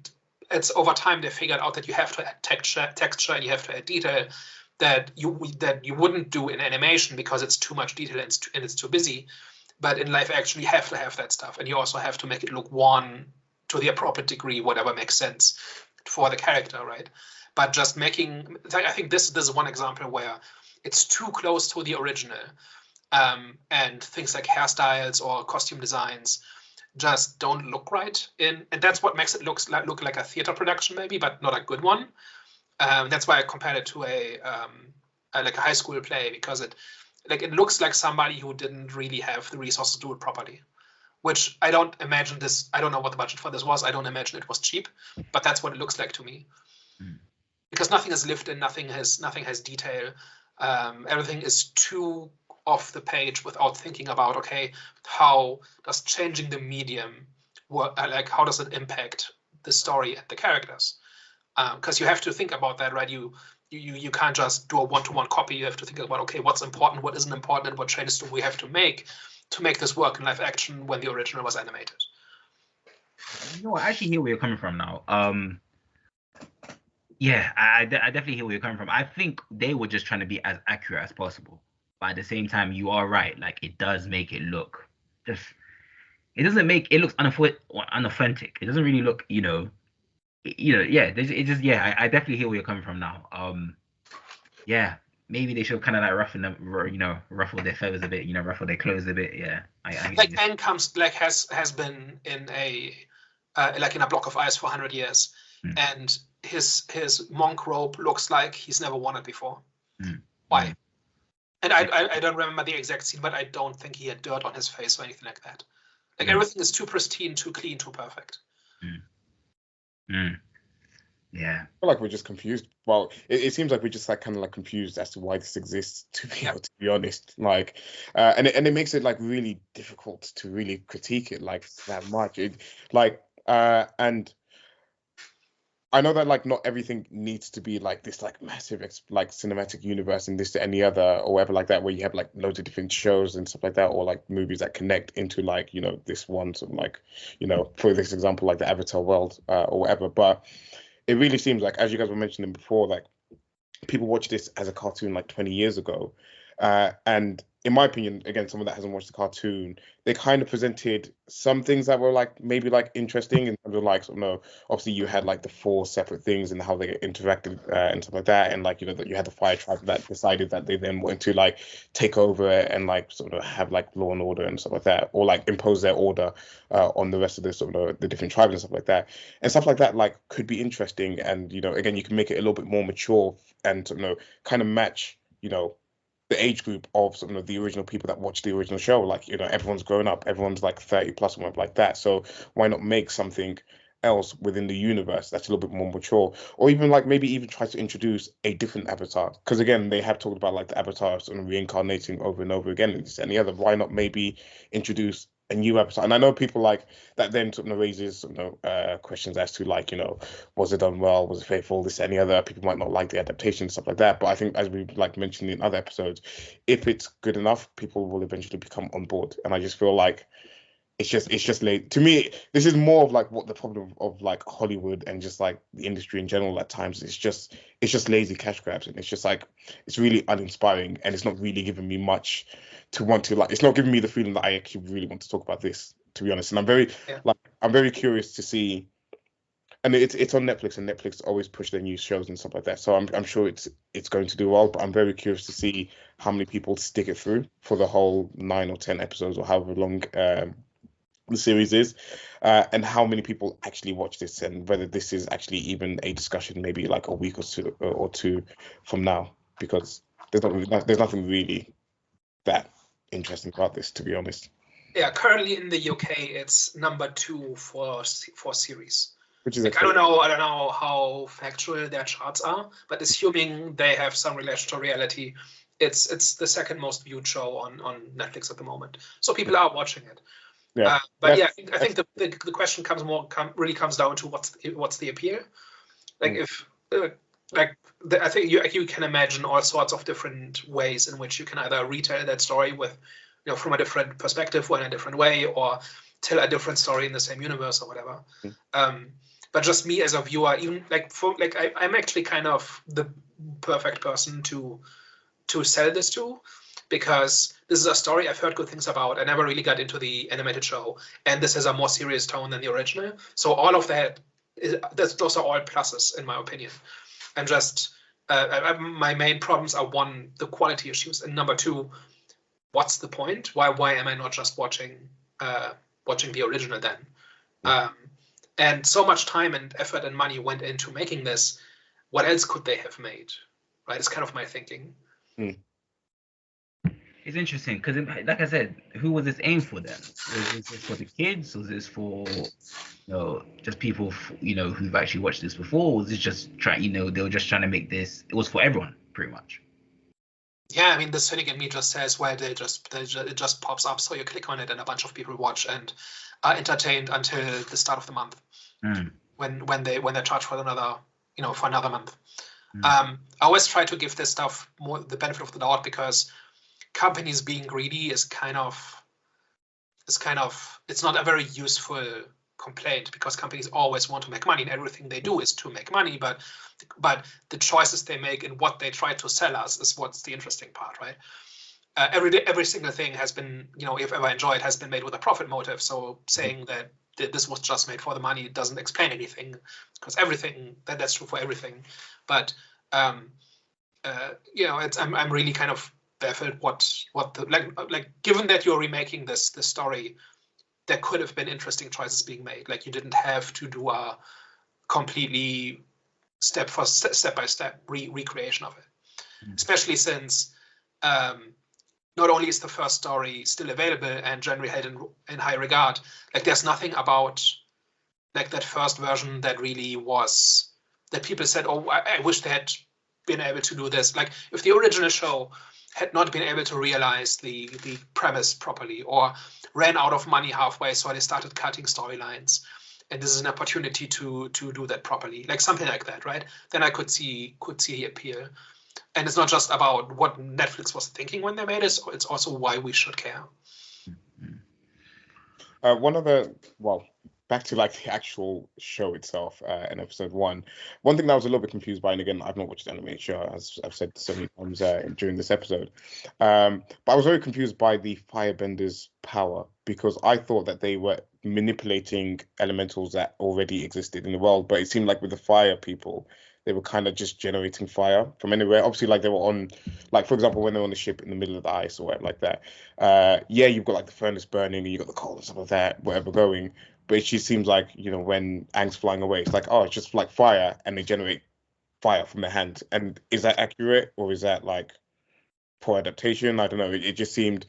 it's over time they figured out that you have to add texture and you have to add detail that you wouldn't do in animation because it's too much detail and it's too busy. But in live action, you have to have that stuff, and you also have to make it look worn to the appropriate degree, whatever makes sense for the character, right? But just making, I think this is one example where it's too close to the original, and things like hairstyles or costume designs just don't look right and that's what makes it look like a theater production maybe, but not a good one. That's why I compared it to a high school play, because it looks like somebody who didn't really have the resources to do it properly, which I don't imagine this. I don't know what the budget for this was. I don't imagine it was cheap, but that's what it looks like to me. Because nothing is lived in, nothing has detail. Everything is too off the page without thinking about, okay, how does changing the medium work? Like, how does it impact the story and the characters? Because you have to think about that, right? You can't just do a one-to-one copy. You have to think about, okay, what's important, what isn't important, and what changes do we have to make this work in live action when the original was animated. I actually hear where you're coming from now. Yeah, I definitely hear where you're coming from. I think they were just trying to be as accurate as possible. But at the same time, you are right. Like, it does make it look just. It doesn't make it looks unauthentic. It doesn't really look, yeah. It just, yeah. I definitely hear where you're coming from now. Yeah, maybe they should kind of like ruffle their feathers a bit. Ruffle their clothes a bit. Yeah. Like Aang has been in a in a block of ice for 100 years, and his monk robe looks like he's never worn it before. Why? And I don't remember the exact scene, but I don't think he had dirt on his face or anything like that. Like, everything is too pristine, too clean, too perfect. Yeah. I feel like we're just confused. Well, it seems like we're just like kind of like confused as to why this exists, to be honest. Like, and it makes it like really difficult to really critique it like that much. And I know that like not everything needs to be like this like massive like cinematic universe and this to any other or whatever like that, where you have like loads of different shows and stuff like that, or like movies that connect into like this one sort of like for this example like the Avatar world or whatever. But it really seems like, as you guys were mentioning before, like people watched this as a cartoon like 20 years ago, and in my opinion, again, someone that hasn't watched the cartoon, they kind of presented some things that were like maybe like interesting in terms of like obviously you had like the 4 separate things and how they interacted and stuff like that, and like that you had the Fire Tribe that decided that they then wanted to like take over and like sort of have like law and order and stuff like that, or like impose their order on the rest of the different tribes and stuff like that, and stuff like that like could be interesting, and again you can make it a little bit more mature and kind of match the age group of the original people that watched the original show. Like, everyone's grown up, everyone's like 30 plus or like that. So why not make something else within the universe that's a little bit more mature, or even like maybe even try to introduce a different avatar? Because again, they have talked about like the avatar reincarnating over and over again and this and the other. Why not maybe introduce a new avatar? And I know people like that then raises questions as to like was it done well, was it faithful, this and the other. People might not like the adaptation and stuff like that, but I think, as we've like mentioned in other episodes, if it's good enough, people will eventually become on board. And I just feel like it's just late. To me, this is more of like what the problem of like Hollywood and just like the industry in general at times. It's just lazy cash grabs, and it's just like it's really uninspiring, and it's not really giving me much to want to like. It's not giving me the feeling that I actually really want to talk about this, to be honest. And I'm very curious to see. And it's on Netflix, and Netflix always push their new shows and stuff like that. So I'm sure it's going to do well. But I'm very curious to see how many people stick it through for the whole 9 or 10 episodes or however long the series is, and how many people actually watch this, and whether this is actually even a discussion maybe like a week or two from now, because there's nothing really that interesting about this, to be honest. Yeah, currently in the UK, it's number 2 for series. Which is like, I don't know how factual their charts are, but assuming they have some relation to reality, it's the second most viewed show on Netflix at the moment. So people are watching it. Yeah. But yeah, I think the question really comes down to what's the appeal. Like if I think you can imagine all sorts of different ways in which you can either retell that story with, from a different perspective or in a different way, or tell a different story in the same universe or whatever. But just me as a viewer, even I'm actually kind of the perfect person to sell this to, because this is a story I've heard good things about. I never really got into the animated show, and this has a more serious tone than the original. So all of that, those are all pluses in my opinion. And just my main problems are, one, the quality issues, and number two, what's the point? Why am I not just watching the original then? And so much time and effort and money went into making this. What else could they have made? Right? It's kind of my thinking. It's interesting because, like I said, who was this aimed for then? Was this for the kids? Was this for, just people, who've actually watched this before? Or was this just they were just trying to make this? It was for everyone, pretty much. Yeah, I mean, the cynic in me just says, well, it just pops up, so you click on it, and a bunch of people watch and are entertained until the start of the month, when they charge for another month. I always try to give this stuff more the benefit of the doubt, because companies being greedy is it's not a very useful complaint, because companies always want to make money, and everything they do is to make money, but the choices they make and what they try to sell us is what's the interesting part, right? Every single thing has been, if ever enjoyed, has been made with a profit motive. So saying that this was just made for the money doesn't explain anything, because that's true for everything. But I'm really kind of baffled given that you're remaking this story, there could have been interesting choices being made. Like, you didn't have to do a completely step by step recreation of it, especially since not only is the first story still available and generally held in high regard, like, there's nothing about like that first version that really was, that people said, oh, I wish they had been able to do this. Like, if the original show had not been able to realize the premise properly, or ran out of money halfway, so they started cutting storylines, and this is an opportunity to do that properly, like something like that, right? Then I could see the appeal. And it's not just about what Netflix was thinking when they made it, it's also why we should care. Back to like the actual show itself, in episode 1. One thing that I was a little bit confused by, and again, I've not watched the animated show, as I've said so many times during this episode, but I was very confused by the firebenders' power, because I thought that they were manipulating elementals that already existed in the world, but it seemed like with the fire people, they were kind of just generating fire from anywhere. Obviously, like, they were on, like, for example, when they're on the ship in the middle of the ice or whatever like that. You've got like the furnace burning, and you've got the coal and stuff like that, whatever going. But it just seems like, when Aang's flying away, it's like, oh, it's just like fire, and they generate fire from their hand. And is that accurate, or is that like poor adaptation? I don't know. It just seemed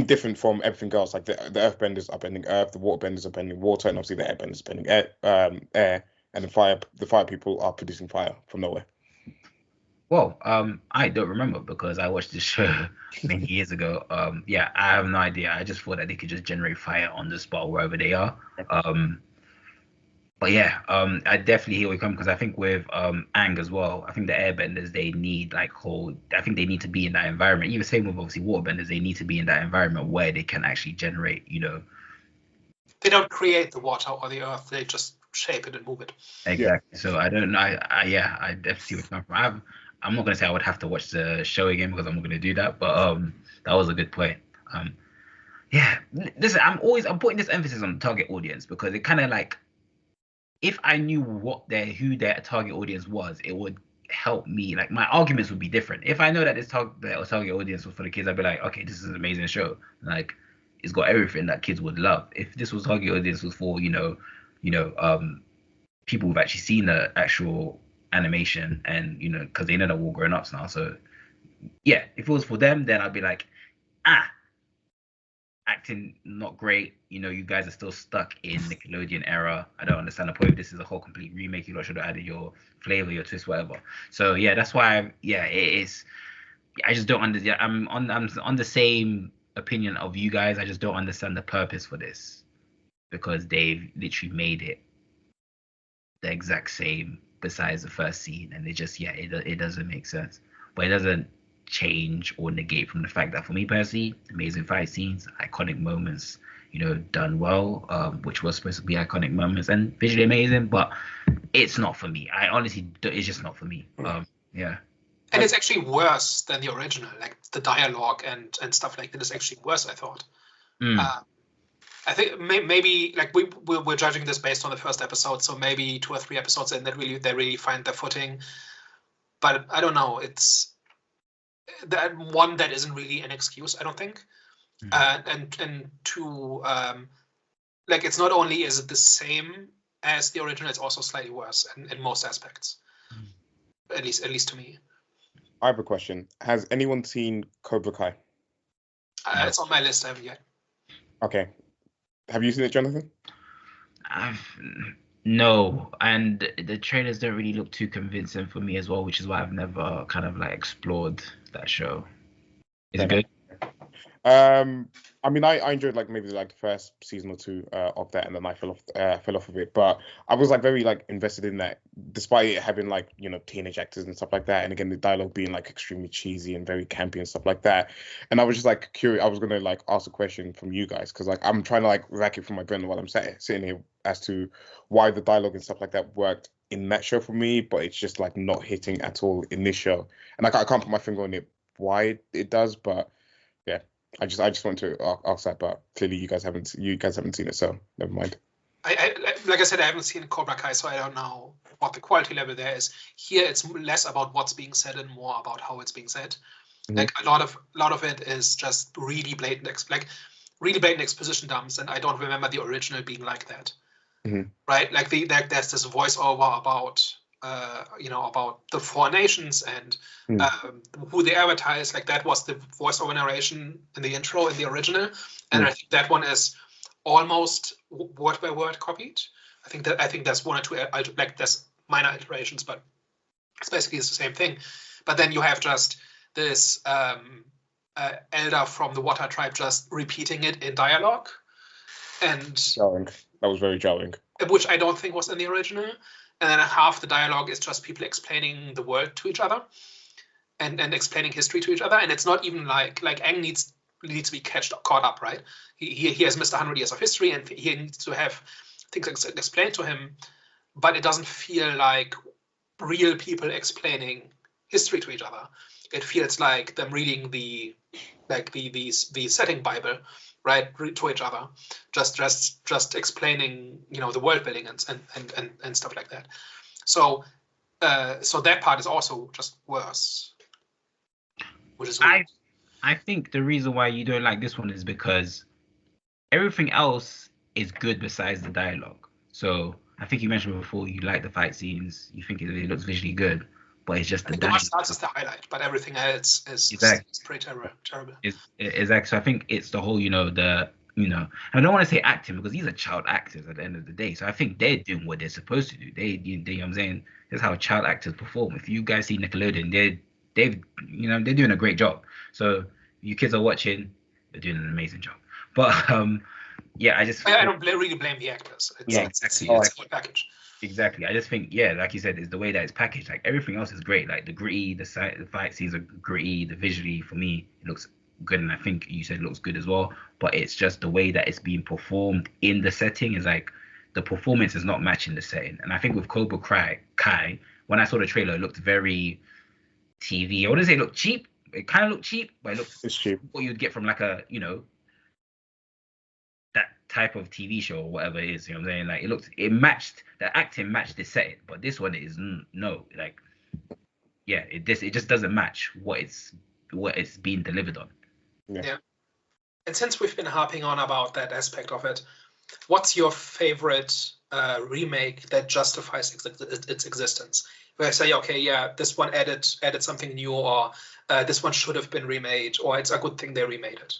different from everything else. Like the earthbenders are bending earth, the waterbenders are bending water, and obviously the airbenders are bending air, and the fire people are producing fire from nowhere. Well, I don't remember, because I watched this show many years ago. I have no idea. I just thought that they could just generate fire on the spot wherever they are. But yeah, I definitely hear where you come, because I think with Aang as well, I think the airbenders, they need I think they need to be in that environment. Even same with obviously waterbenders, they need to be in that environment where they can actually generate, They don't create the water or the earth, they just shape it and move it. Exactly. Yeah. So I don't know. I definitely see where you come from. I'm not gonna say I would have to watch the show again, because I'm not gonna do that. But that was a good point. Listen, I'm putting this emphasis on the target audience, because it kind of like, if I knew who their target audience was, it would help me. Like, my arguments would be different. If I know that this target audience was for the kids, I'd be like, okay, this is an amazing show. Like, it's got everything that kids would love. If this was target audience was for people who've actually seen the actual animation, and because they know that we're all grown ups now. So yeah, if it was for them, then I'd be like, I acting not great. You know, you guys are still stuck in Nickelodeon era. I don't understand the point. This is a whole complete remake. You lot should have added your flavor, your twist, whatever. So yeah, that's why. Yeah, it is. I just don't understand. I'm on the same opinion of you guys. I just don't understand the purpose for this because they've literally made it the exact same besides the first scene, and it doesn't make sense. But it doesn't change or negate from the fact that for me personally, amazing fight scenes, iconic moments, you know, done well, which was supposed to be iconic moments and visually amazing, but it's not for me. I honestly, it's just not for me. Yeah. And it's actually worse than the original. Like the dialogue and stuff like that is actually worse, I thought. I think maybe like we're judging this based on the first episode, so maybe 2 or 3 episodes in that they really find their footing. But I don't know. It's that one that isn't really an excuse, I don't think. And two, like it's not only is it the same as the original, it's also slightly worse in most aspects. At least to me. I have a question. Has anyone seen Cobra Kai? It's on my list. I haven't yet. Okay. Have you seen it, Jonathan? No, and the trailers don't really look too convincing for me as well, which is why I've never kind of like explored that show. Is it good? I mean, I enjoyed like maybe like the first season or 2 of that, and then I fell off of it. But I was like very like invested in that, despite it having like, you know, teenage actors and stuff like that, and again the dialogue being like extremely cheesy and very campy and stuff like that. And I was just like curious. I was gonna like ask a question from you guys because like I'm trying to like rack it from my brain while I'm sitting here as to why the dialogue and stuff like that worked in that show for me, but it's just like not hitting at all in this show. And I can't put my finger on it why it does, but yeah. I just want to ask that, but clearly you guys haven't seen it, so never mind. I like I said, I haven't seen Cobra Kai, so I don't know what the quality level there is. Here, it's less about what's being said and more about how it's being said. Like a lot of it is just really blatant exposition dumps, and I don't remember the original being like that. Right? Like there's this voiceover about about the 4 nations and who they advertise. Like that was the voiceover narration in the intro in the original, and I think that one is almost word by word copied. I think that's 1 or 2 like there's minor iterations, but it's basically the same thing. But then you have just this elder from the Water tribe just repeating it in dialogue, and jarring. That was very jarring. Which I don't think was in the original. And then half the dialogue is just people explaining the world to each other and explaining history to each other. And it's not even like Aang needs to be caught up, right? He has missed 100 years of history and he needs to have things explained to him. But it doesn't feel like real people explaining history to each other. It feels like them reading the setting Bible, right, to each other, just explaining, the world building and stuff like that. So that part is also just worse, which is weird. I think the reason why you don't like this one is because everything else is good besides the dialogue. So I think you mentioned before you like the fight scenes, you think it looks visually good, but it's just the dialogue. That's just the highlight, but everything else is pretty terrible. Exactly. So I think it's the whole, I don't want to say acting because these are child actors at the end of the day. So I think they're doing what they're supposed to do. They you know what I'm saying? That's how child actors perform. If you guys see Nickelodeon, they're doing a great job. So you kids are watching, they're doing an amazing job. But I don't really blame the actors. It's a good package. Exactly. I just think, like you said, is the way that it's packaged. Like everything else is great. Like the gritty, the fight scenes are gritty. The visually, for me, it looks good, and I think you said it looks good as well. But it's just the way that it's being performed in the setting is like the performance is not matching the setting. And I think with Cobra Kai, when I saw the trailer, it looked very TV. I wouldn't say it looked cheap. It kind of looked cheap, but it's cheap. What you'd get from like a that type of TV show or whatever it is, you know what I'm saying? Like the acting matched the setting, but this one is no, like, it just doesn't match what it's being delivered on. Yeah. And since we've been harping on about that aspect of it, what's your favorite remake that justifies its existence? Where I say, okay, this one added something new, or this one should have been remade, or it's a good thing they remade it.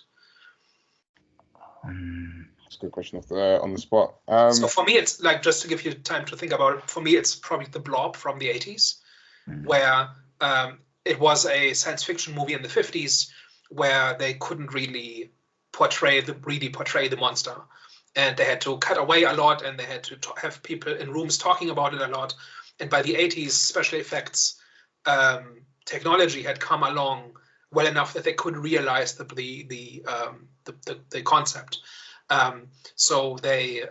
That's a good question on the spot. So for me, it's like, just to give you time to think about it, for me, it's probably The Blob from the 80s, where it was a science fiction movie in the 50s where they couldn't really portray the monster. And they had to cut away a lot, and they had to have people in rooms talking about it a lot. And by the 80s, special effects technology had come along well enough that they could realize the concept. So they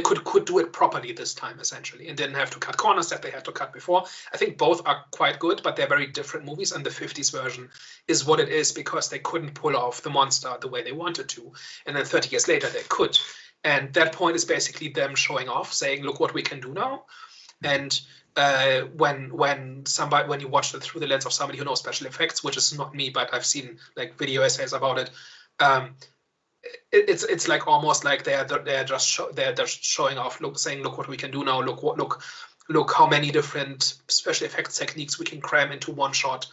could do it properly this time, essentially, and didn't have to cut corners that they had to cut before. I think both are quite good, but they're very different movies, and the 50s version is what it is because they couldn't pull off the monster the way they wanted to. And then 30 years later, they could. And that point is basically them showing off, saying, look what we can do now. And when you watch it through the lens of somebody who knows special effects, which is not me, but I've seen like video essays about it, it's like almost like they're just showing off, saying, look what we can do now. Look how many different special effects techniques we can cram into one shot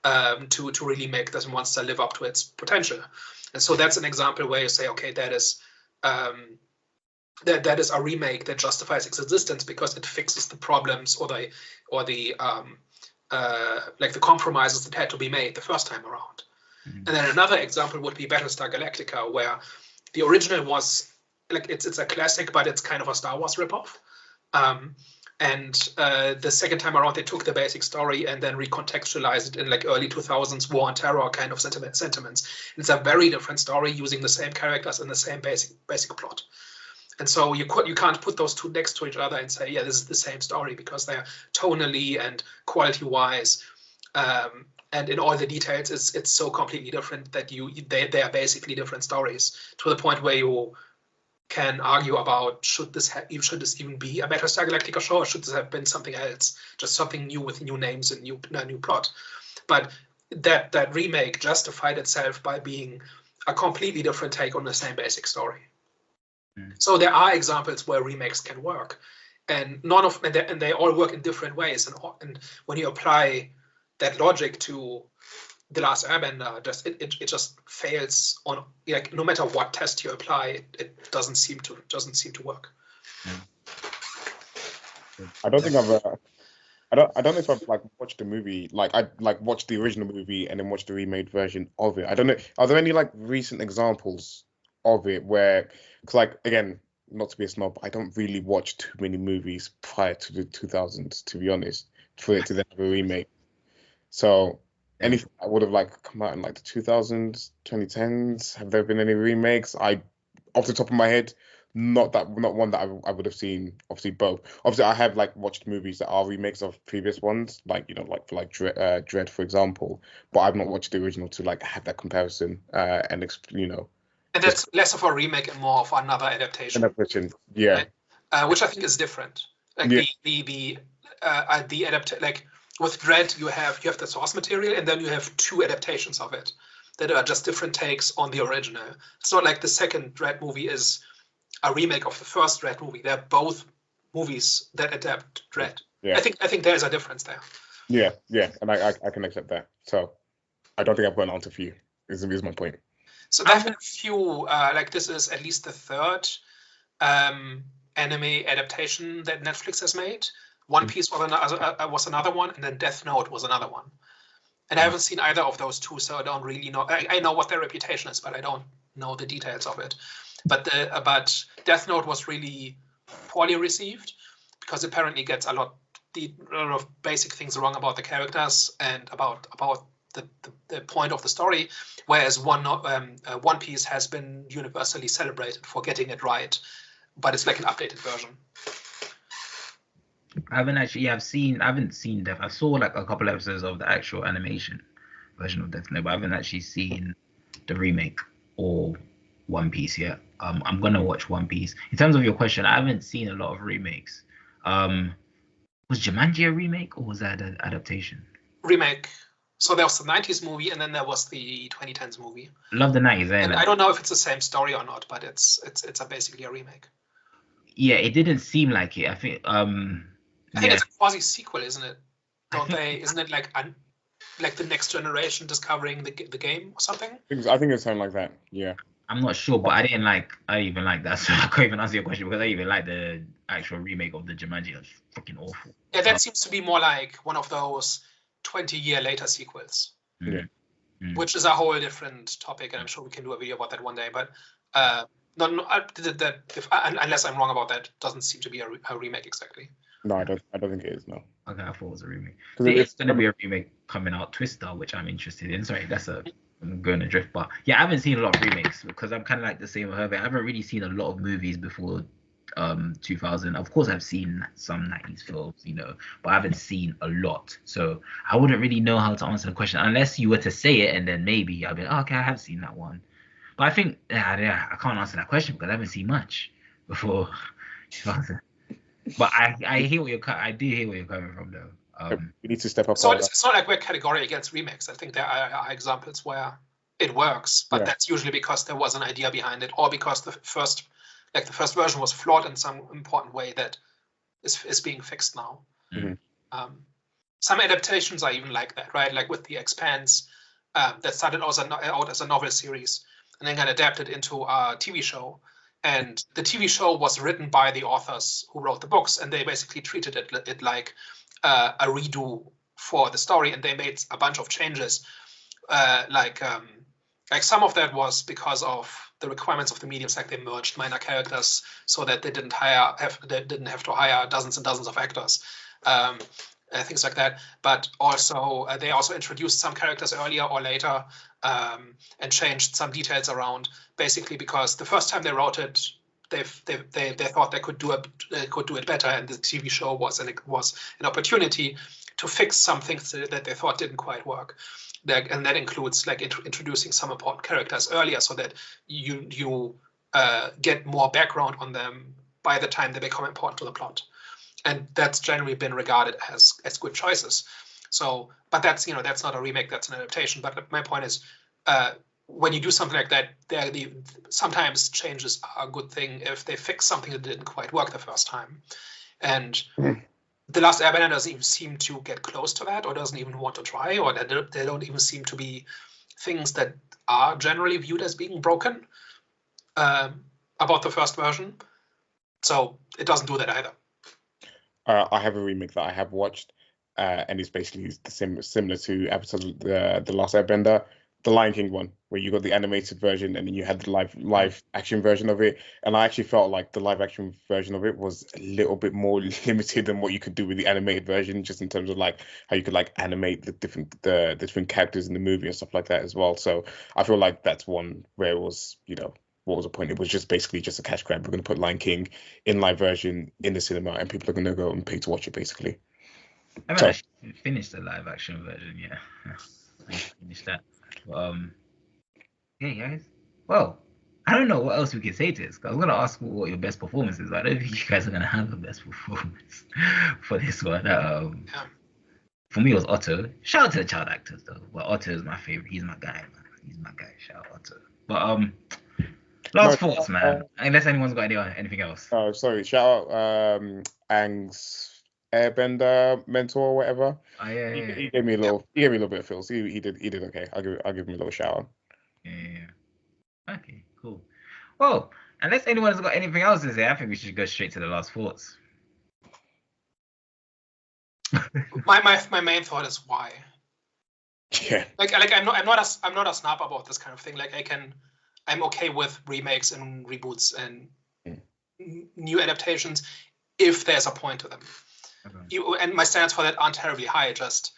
to really make this monster live up to its potential. And so that's an example where you say, okay, that is a remake that justifies its existence because it fixes the problems or the like the compromises that had to be made the first time around. And then another example would be Battlestar Galactica, where the original was like it's a classic, but it's kind of a Star Wars ripoff. And the second time around, they took the basic story and then recontextualized it in like early 2000s war on terror kind of sentiments. It's a very different story using the same characters and the same basic plot. And so you can't put those two next to each other and say, yeah, this is the same story, because they're tonally and quality-wise and in all the details, it's so completely different that they are basically different stories, to the point where you can argue about should this even be a Battlestar Galactica show, or should this have been something else, just something new with new names and new plot. But that remake justified itself by being a completely different take on the same basic story. So there are examples where remakes can work, and they all work in different ways. And when you apply that logic to The Last Airbender, it just fails on, like, no matter what test you apply, it doesn't seem to work. I don't think I don't know if I've like watched the movie, like I like watched the original movie and then watched the remade version of it. I don't know. Are there any like recent examples of it where, cause like, again, not to be a snob, I don't really watch too many movies prior to the 2000s, to be honest, for it to then have a remake. So anything that would have like come out in like the 2000s, 2010s, have there been any remakes? Off the top of my head, not one that I would have seen. Obviously both. Obviously I have like watched movies that are remakes of previous ones, like, you know, like for like Dread, for example, but I've not watched the original to like have that comparison and you know. And that's less of a remake and more of another adaptation. Yeah. Right? Which I think is different. Like the adapt, like with Dread, you have the source material, and then you have two adaptations of it that are just different takes on the original. It's not like the second Dread movie is a remake of the first Dread movie. They're both movies that adapt Dread. Yeah. I think there's a difference there. Yeah, and I can accept that. So I don't think I've got an answer for you. Is my point. So there have been a few, like this is at least the third anime adaptation that Netflix has made. One Piece was another one, and then Death Note was another one. And I haven't seen either of those two, so I don't really know. I know what their reputation is, but I don't know the details of it. But Death Note was really poorly received because apparently gets a lot of basic things wrong about the characters and about the point of the story, whereas One Piece has been universally celebrated for getting it right, but it's like an updated version. I haven't seen Death. I saw like a couple episodes of the actual animation version of Death Note, but I haven't actually seen the remake or One Piece yet. I'm gonna watch One Piece. In terms of your question, I haven't seen a lot of remakes. Was Jumanji a remake or was that an adaptation? Remake. So there was the 90s movie, and then there was the 2010s movie. Love the 90s. And I don't know if it's the same story or not, but it's basically a remake. Yeah, it didn't seem like it. I think it's a quasi sequel, isn't it? Isn't it like the next generation discovering the game or something? I think it's something like that. Yeah. I'm not sure, but I didn't even like that, so I can't even answer your question because I even like the actual remake of the Jumanji. It's freaking awful. Yeah, that seems to be more like one of those 20-year later sequels, which is a whole different topic, and I'm sure we can do a video about that one day. But unless I'm wrong about that, doesn't seem to be a remake exactly. No, I don't think it is. No. Okay, I thought it was a remake. It's going to be a remake coming out, Twister, which I'm interested in. Sorry, I'm going adrift, but yeah, I haven't seen a lot of remakes because I'm kind of like the same with her. I haven't really seen a lot of movies before 2000. Of course, I've seen some 90s films, but I haven't seen a lot. So I wouldn't really know how to answer the question unless you were to say it, and then maybe I'll be like, okay, I have seen that one. But I think, I can't answer that question because I haven't seen much before 2000. But I hear what I do hear where you're coming from, though. We need to step up. So it's not like we're category against remakes. I think there are examples where it works, but that's usually because there was an idea behind it, or because the first version was flawed in some important way that is being fixed now. Mm-hmm. Some adaptations are even like that, right? Like with The Expanse, that started out as a novel series and then got adapted into a TV show. And the TV show was written by the authors who wrote the books, and they basically treated it like a redo for the story, and they made a bunch of changes. Like some of that was because of the requirements of the mediums, like they merged minor characters so that they didn't have to hire dozens and dozens of actors. Things like that, but also they also introduced some characters earlier or later and changed some details around, basically because the first time they wrote it, they thought they could do it better, and the TV show was an opportunity to fix some things that they thought didn't quite work. And that includes like introducing some important characters earlier so that you get more background on them by the time they become important to the plot. And that's generally been regarded as good choices. So, but that's not a remake, that's an adaptation. But my point is, when you do something like that, sometimes changes are a good thing if they fix something that didn't quite work the first time. And The Last Airbender doesn't even seem to get close to that, or doesn't even want to try, or they don't even seem to be things that are generally viewed as being broken about the first version. So it doesn't do that either. I have a remake that I have watched, and it's basically similar to episode the Last Airbender, the Lion King one, where you got the animated version and then you had the live action version of it. And I actually felt like the live action version of it was a little bit more limited than what you could do with the animated version, just in terms of like how you could like animate the different characters in the movie and stuff like that as well. So I feel like that's one where it was, what was the point? It was just basically just a cash grab. We're going to put Lion King in live version in the cinema, and people are going to go and pay to watch it, basically. I haven't actually finished the live action version yet. I finished that. But, yeah, guys. Well, I don't know what else we can say to this. I was going to ask what your best performance is, but I don't think you guys are going to have the best performance for this one. For me, it was Otto. Shout out to the child actors, though. But Otto is my favorite. He's my guy, man. He's my guy. Shout out Otto. But, last thoughts, man. Unless anyone's got anything else. Oh, sorry. Shout out Aang's Airbender mentor or whatever. Oh, yeah. He gave me a little. He gave me a little bit of feels. He did okay. I'll give him a little shout out. Yeah. Okay. Cool. Well, unless anyone's got anything else to say, I think we should go straight to the last thoughts. my main thought is why. Yeah. Like I'm not a snob about this kind of thing. Like I'm okay with remakes and reboots and new adaptations if there's a point to them. Okay. And my standards for that aren't terribly high. Just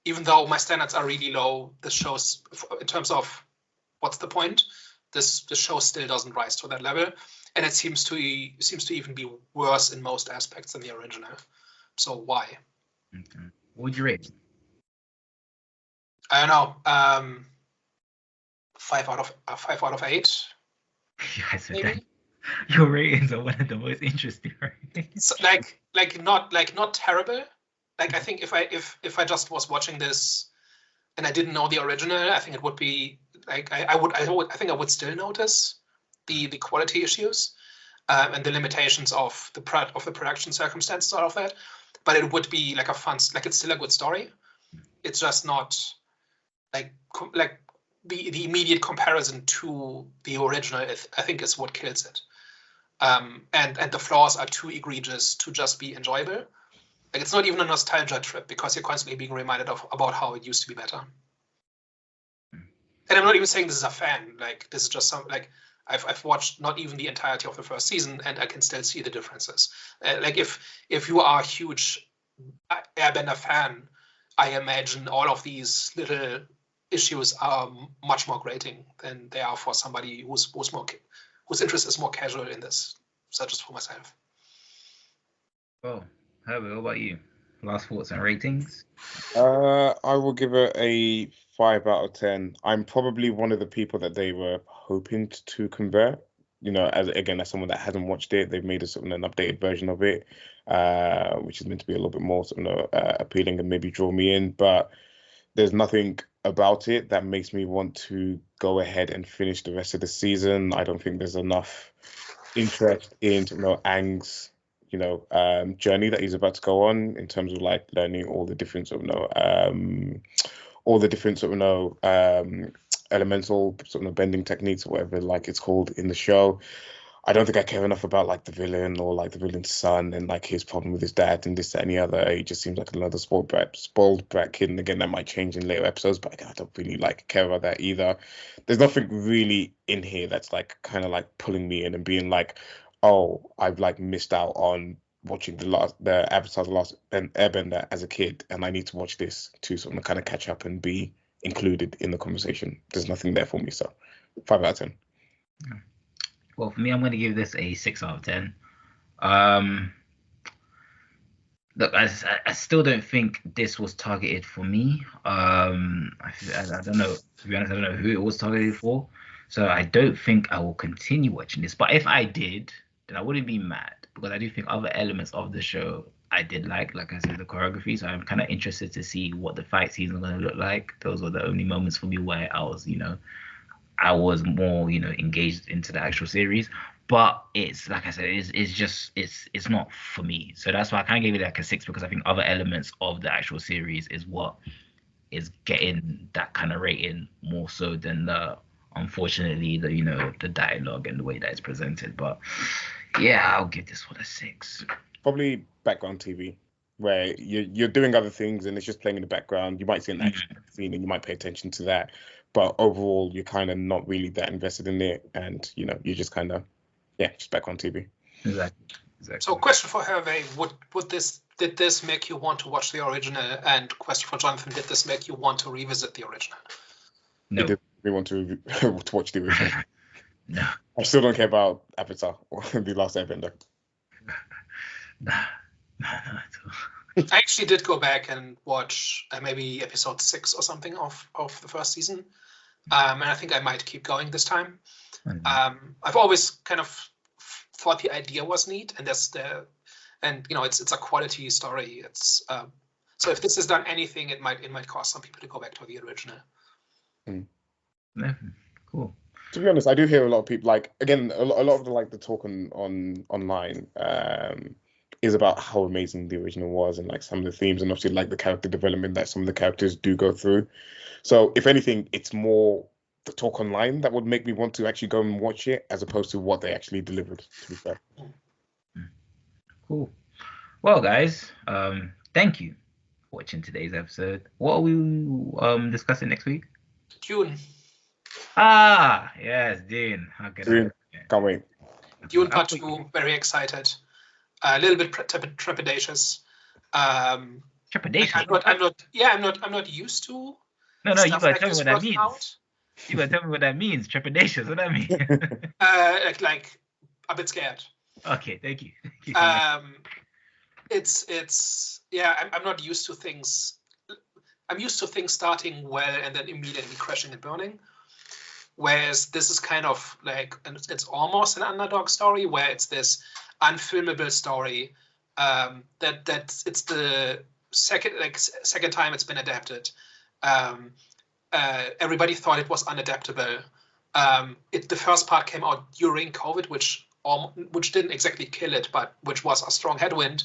even though my standards are really low, this shows in terms of what's the point. This show still doesn't rise to that level, and it seems to even be worse in most aspects than the original. So why? Okay. What would you rate it? I don't know. 5 out of 8. Yeah, so your ratings are one of the most interesting ratings. So, not terrible. Like I think if I just was watching this and I didn't know the original, I think it would be like I think I would still notice the quality issues and the limitations of the production circumstances, all of that. But it would be like it's still a good story. It's just not like the immediate comparison to the original, I think, is what kills it. And the flaws are too egregious to just be enjoyable. Like, it's not even a nostalgia trip because you're constantly being reminded about how it used to be better. And I'm not even saying this is a fan. Like, this is just like I've watched not even the entirety of the first season, and I can still see the differences. Like, if you are a huge Airbender fan, I imagine all of these little issues are much more grating than they are for somebody whose interest is more casual in this, such as for myself. Oh, Herbert, what about you? Last thoughts and ratings? I will give it a 5 out of 10. I'm probably one of the people that they were hoping to convert. As someone that hasn't watched it, they've made a sort of an updated version of it, which is meant to be a little bit more appealing and maybe draw me in. But there's nothing about it that makes me want to go ahead and finish the rest of the season. I don't think there's enough interest in Aang's journey that he's about to go on in terms of like learning all the different elemental bending techniques or whatever like it's called in the show. I don't think I care enough about like the villain or like the villain's son and like his problem with his dad and this, that, and the other. He just seems like another spoiled brat kid. And again, that might change in later episodes, but I don't really like care about that either. There's nothing really in here that's like kind of like pulling me in and being like, oh, I've like missed out on watching the Avatar: The Last Airbender as a kid, and I need to watch this to sort of kind of catch up and be included in the conversation. There's nothing there for me, so 5 out of 10. Well, for me, I'm going to give this a 6 out of 10. Look, I still don't think this was targeted for me. I don't know. To be honest, I don't know who it was targeted for. So I don't think I will continue watching this. But if I did, then I wouldn't be mad because I do think other elements of the show I did like I said, the choreography. So I'm kind of interested to see what the fight scenes are going to look like. Those were the only moments for me where I was more, engaged into the actual series. But it's like I said, it's not for me. So that's why I kind of gave it like a 6 because I think other elements of the actual series is what is getting that kind of rating more so than unfortunately the dialogue and the way that it's presented. But yeah, I'll give this one a 6. Probably background TV, where you're doing other things and it's just playing in the background. You might see an action scene and you might pay attention to that, but overall you're kind of not really that invested in it, and you're just kind of just background TV. Exactly. So, question for Hervé: did this make you want to watch the original? And question for Jonathan: did this make you want to revisit the original? No. It did make me want to watch the original. No. I still don't care about Avatar or The Last Airbender. No, not at all. I actually did go back and watch maybe episode 6 or something of the first season, and I think I might keep going this time. I've always kind of thought the idea was neat, and it's a quality story. It's so if this has done anything, it might cause some people to go back to the original. Cool. To be honest, I do hear a lot of people a lot of the talk online is about how amazing the original was and like some of the themes and obviously like the character development that some of the characters do go through. So if anything, it's more the talk online that would make me want to actually go and watch it as opposed to what they actually delivered, to be fair. Cool. Well, guys, thank you for watching today's episode. What are we discussing next week? Dune. Yes, Dune. Dune. Can't wait. Dune Part 2, very excited. A little bit trepidatious. Trepidatious? I'm not used to. No, you gotta tell me what that means. You gotta tell me what that means. Trepidatious. What that mean? like a bit scared. Okay, thank you. I'm not used to things. I'm used to things starting well and then immediately crashing and burning. Whereas this is kind of like, and it's almost an underdog story where it's this unfilmable story that it's the second time it's been adapted. Everybody thought it was unadaptable. The first part came out during COVID, which didn't exactly kill it, but which was a strong headwind.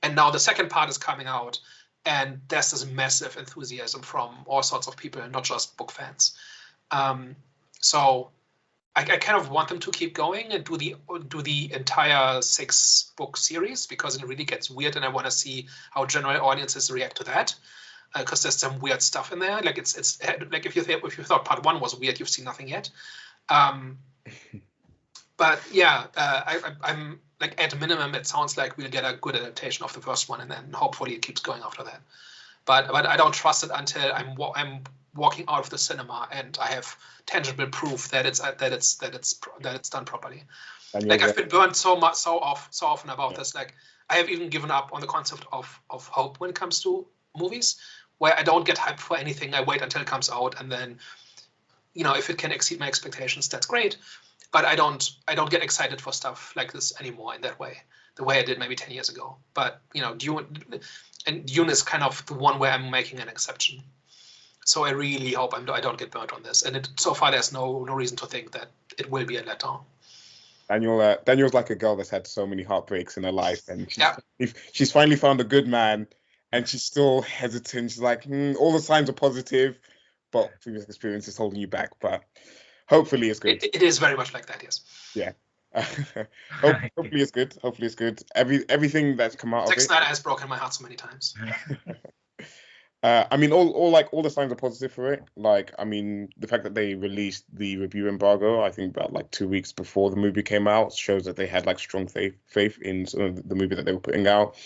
And now the second part is coming out, and there's this massive enthusiasm from all sorts of people, not just book fans. So I kind of want them to keep going and do the entire 6-book series, because it really gets weird, and I want to see how general audiences react to that, because there's some weird stuff in there. Like it's like if you thought part 1 was weird, you've seen nothing yet. But yeah, I'm like, at minimum, it sounds like we'll get a good adaptation of the first one, and then hopefully it keeps going after that. But I don't trust it until I'm walking out of the cinema and I have tangible proof that it's done properly. Like, I've been burned so often about this. Like, I have even given up on the concept of hope when it comes to movies, where I don't get hyped for anything. I wait until it comes out, and then, if it can exceed my expectations, that's great. But I don't get excited for stuff like this anymore in that way, the way I did maybe 10 years ago. But Dune is kind of the one where I'm making an exception. So I really hope I don't get burnt on this. And so far, there's no reason to think that it will be a letdown. Daniel's like a girl that's had so many heartbreaks in her life, and she's finally found a good man, and she's still hesitant. She's like, all the signs are positive, but previous experience is holding you back. But hopefully it's good. It is very much like that, yes. Yeah. Hopefully it's good. Hopefully it's good. Everything that's come out Zack of it. Snyder has broken my heart so many times. I mean, all the signs are positive for it. Like, I mean, the fact that they released the review embargo, I think about like 2 weeks before the movie came out, shows that they had like strong faith in sort of the movie that they were putting out.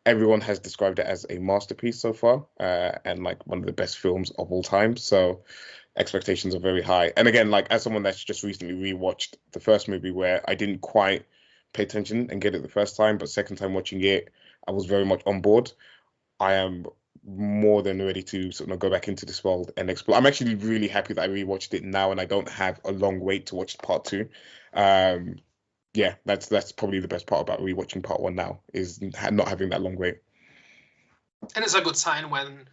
Everyone has described it as a masterpiece so far, and like one of the best films of all time. So expectations are very high. And again, like, as someone that's just recently rewatched the first movie, where I didn't quite pay attention and get it the first time, but second time watching it, I was very much on board. I am more than ready to sort of go back into this world and explore. I'm actually really happy that I rewatched it now and I don't have a long wait to watch part 2. Yeah, that's probably the best part about rewatching part 1 now, is not having that long wait. And it's a good sign when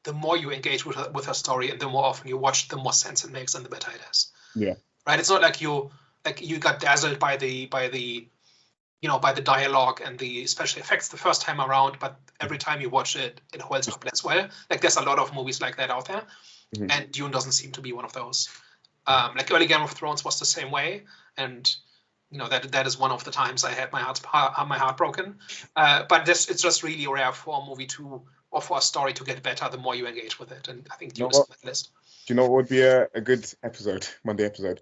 the more you engage with her story and the more often you watch, the more sense it makes and the better it is. Yeah. Right. It's not like you got dazzled by the dialogue and the special effects the first time around, but every time you watch it, it holds up less well. Like, there's a lot of movies like that out there, and Dune doesn't seem to be one of those. Like, early Game of Thrones was the same way, and that is one of the times I had my heart broken. But it's just really rare for a movie or for a story to get better the more you engage with it, and I think Dune is on that list. Do you know what would be a good episode, Monday episode?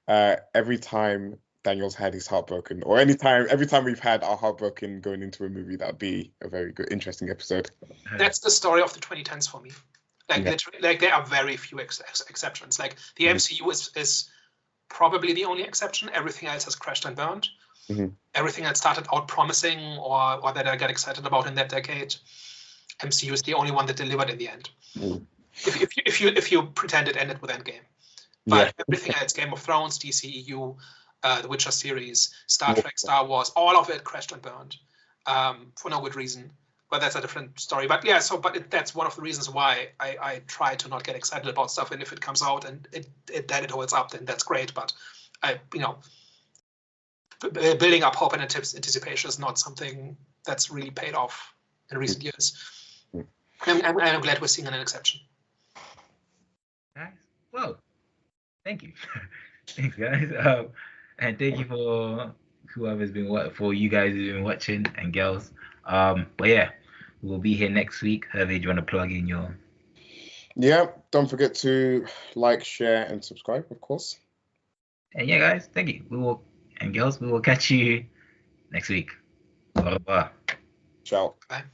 Every time Daniel's had his heart broken, or every time we've had our heart broken going into a movie, that'd be a very good, interesting episode. That's the story of the 2010s for me. Like, like, there are very few exceptions. Like, the MCU is probably the only exception. Everything else has crashed and burned. Everything that started out promising or that I got excited about in that decade, MCU is the only one that delivered in the end. If you pretend it ended with Endgame, but everything else, Game of Thrones, DCEU, the Witcher series, Star Trek, Star Wars, all of it crashed and burned for no good reason. But that's a different story. But yeah, that's one of the reasons why I try to not get excited about stuff. And if it comes out and it holds up, then that's great. But building up hope and anticipation is not something that's really paid off in recent years. I'm glad we're seeing an exception. Nice. Well, thank you. Thanks, guys. And thank you for whoever's been for you guys who've been watching, and girls. But yeah, we'll be here next week. Hervé, do you want to plug in your? Yeah, don't forget to like, share, and subscribe, of course. And yeah, guys, thank you. We will catch you next week. Au revoir. Ciao. Bye.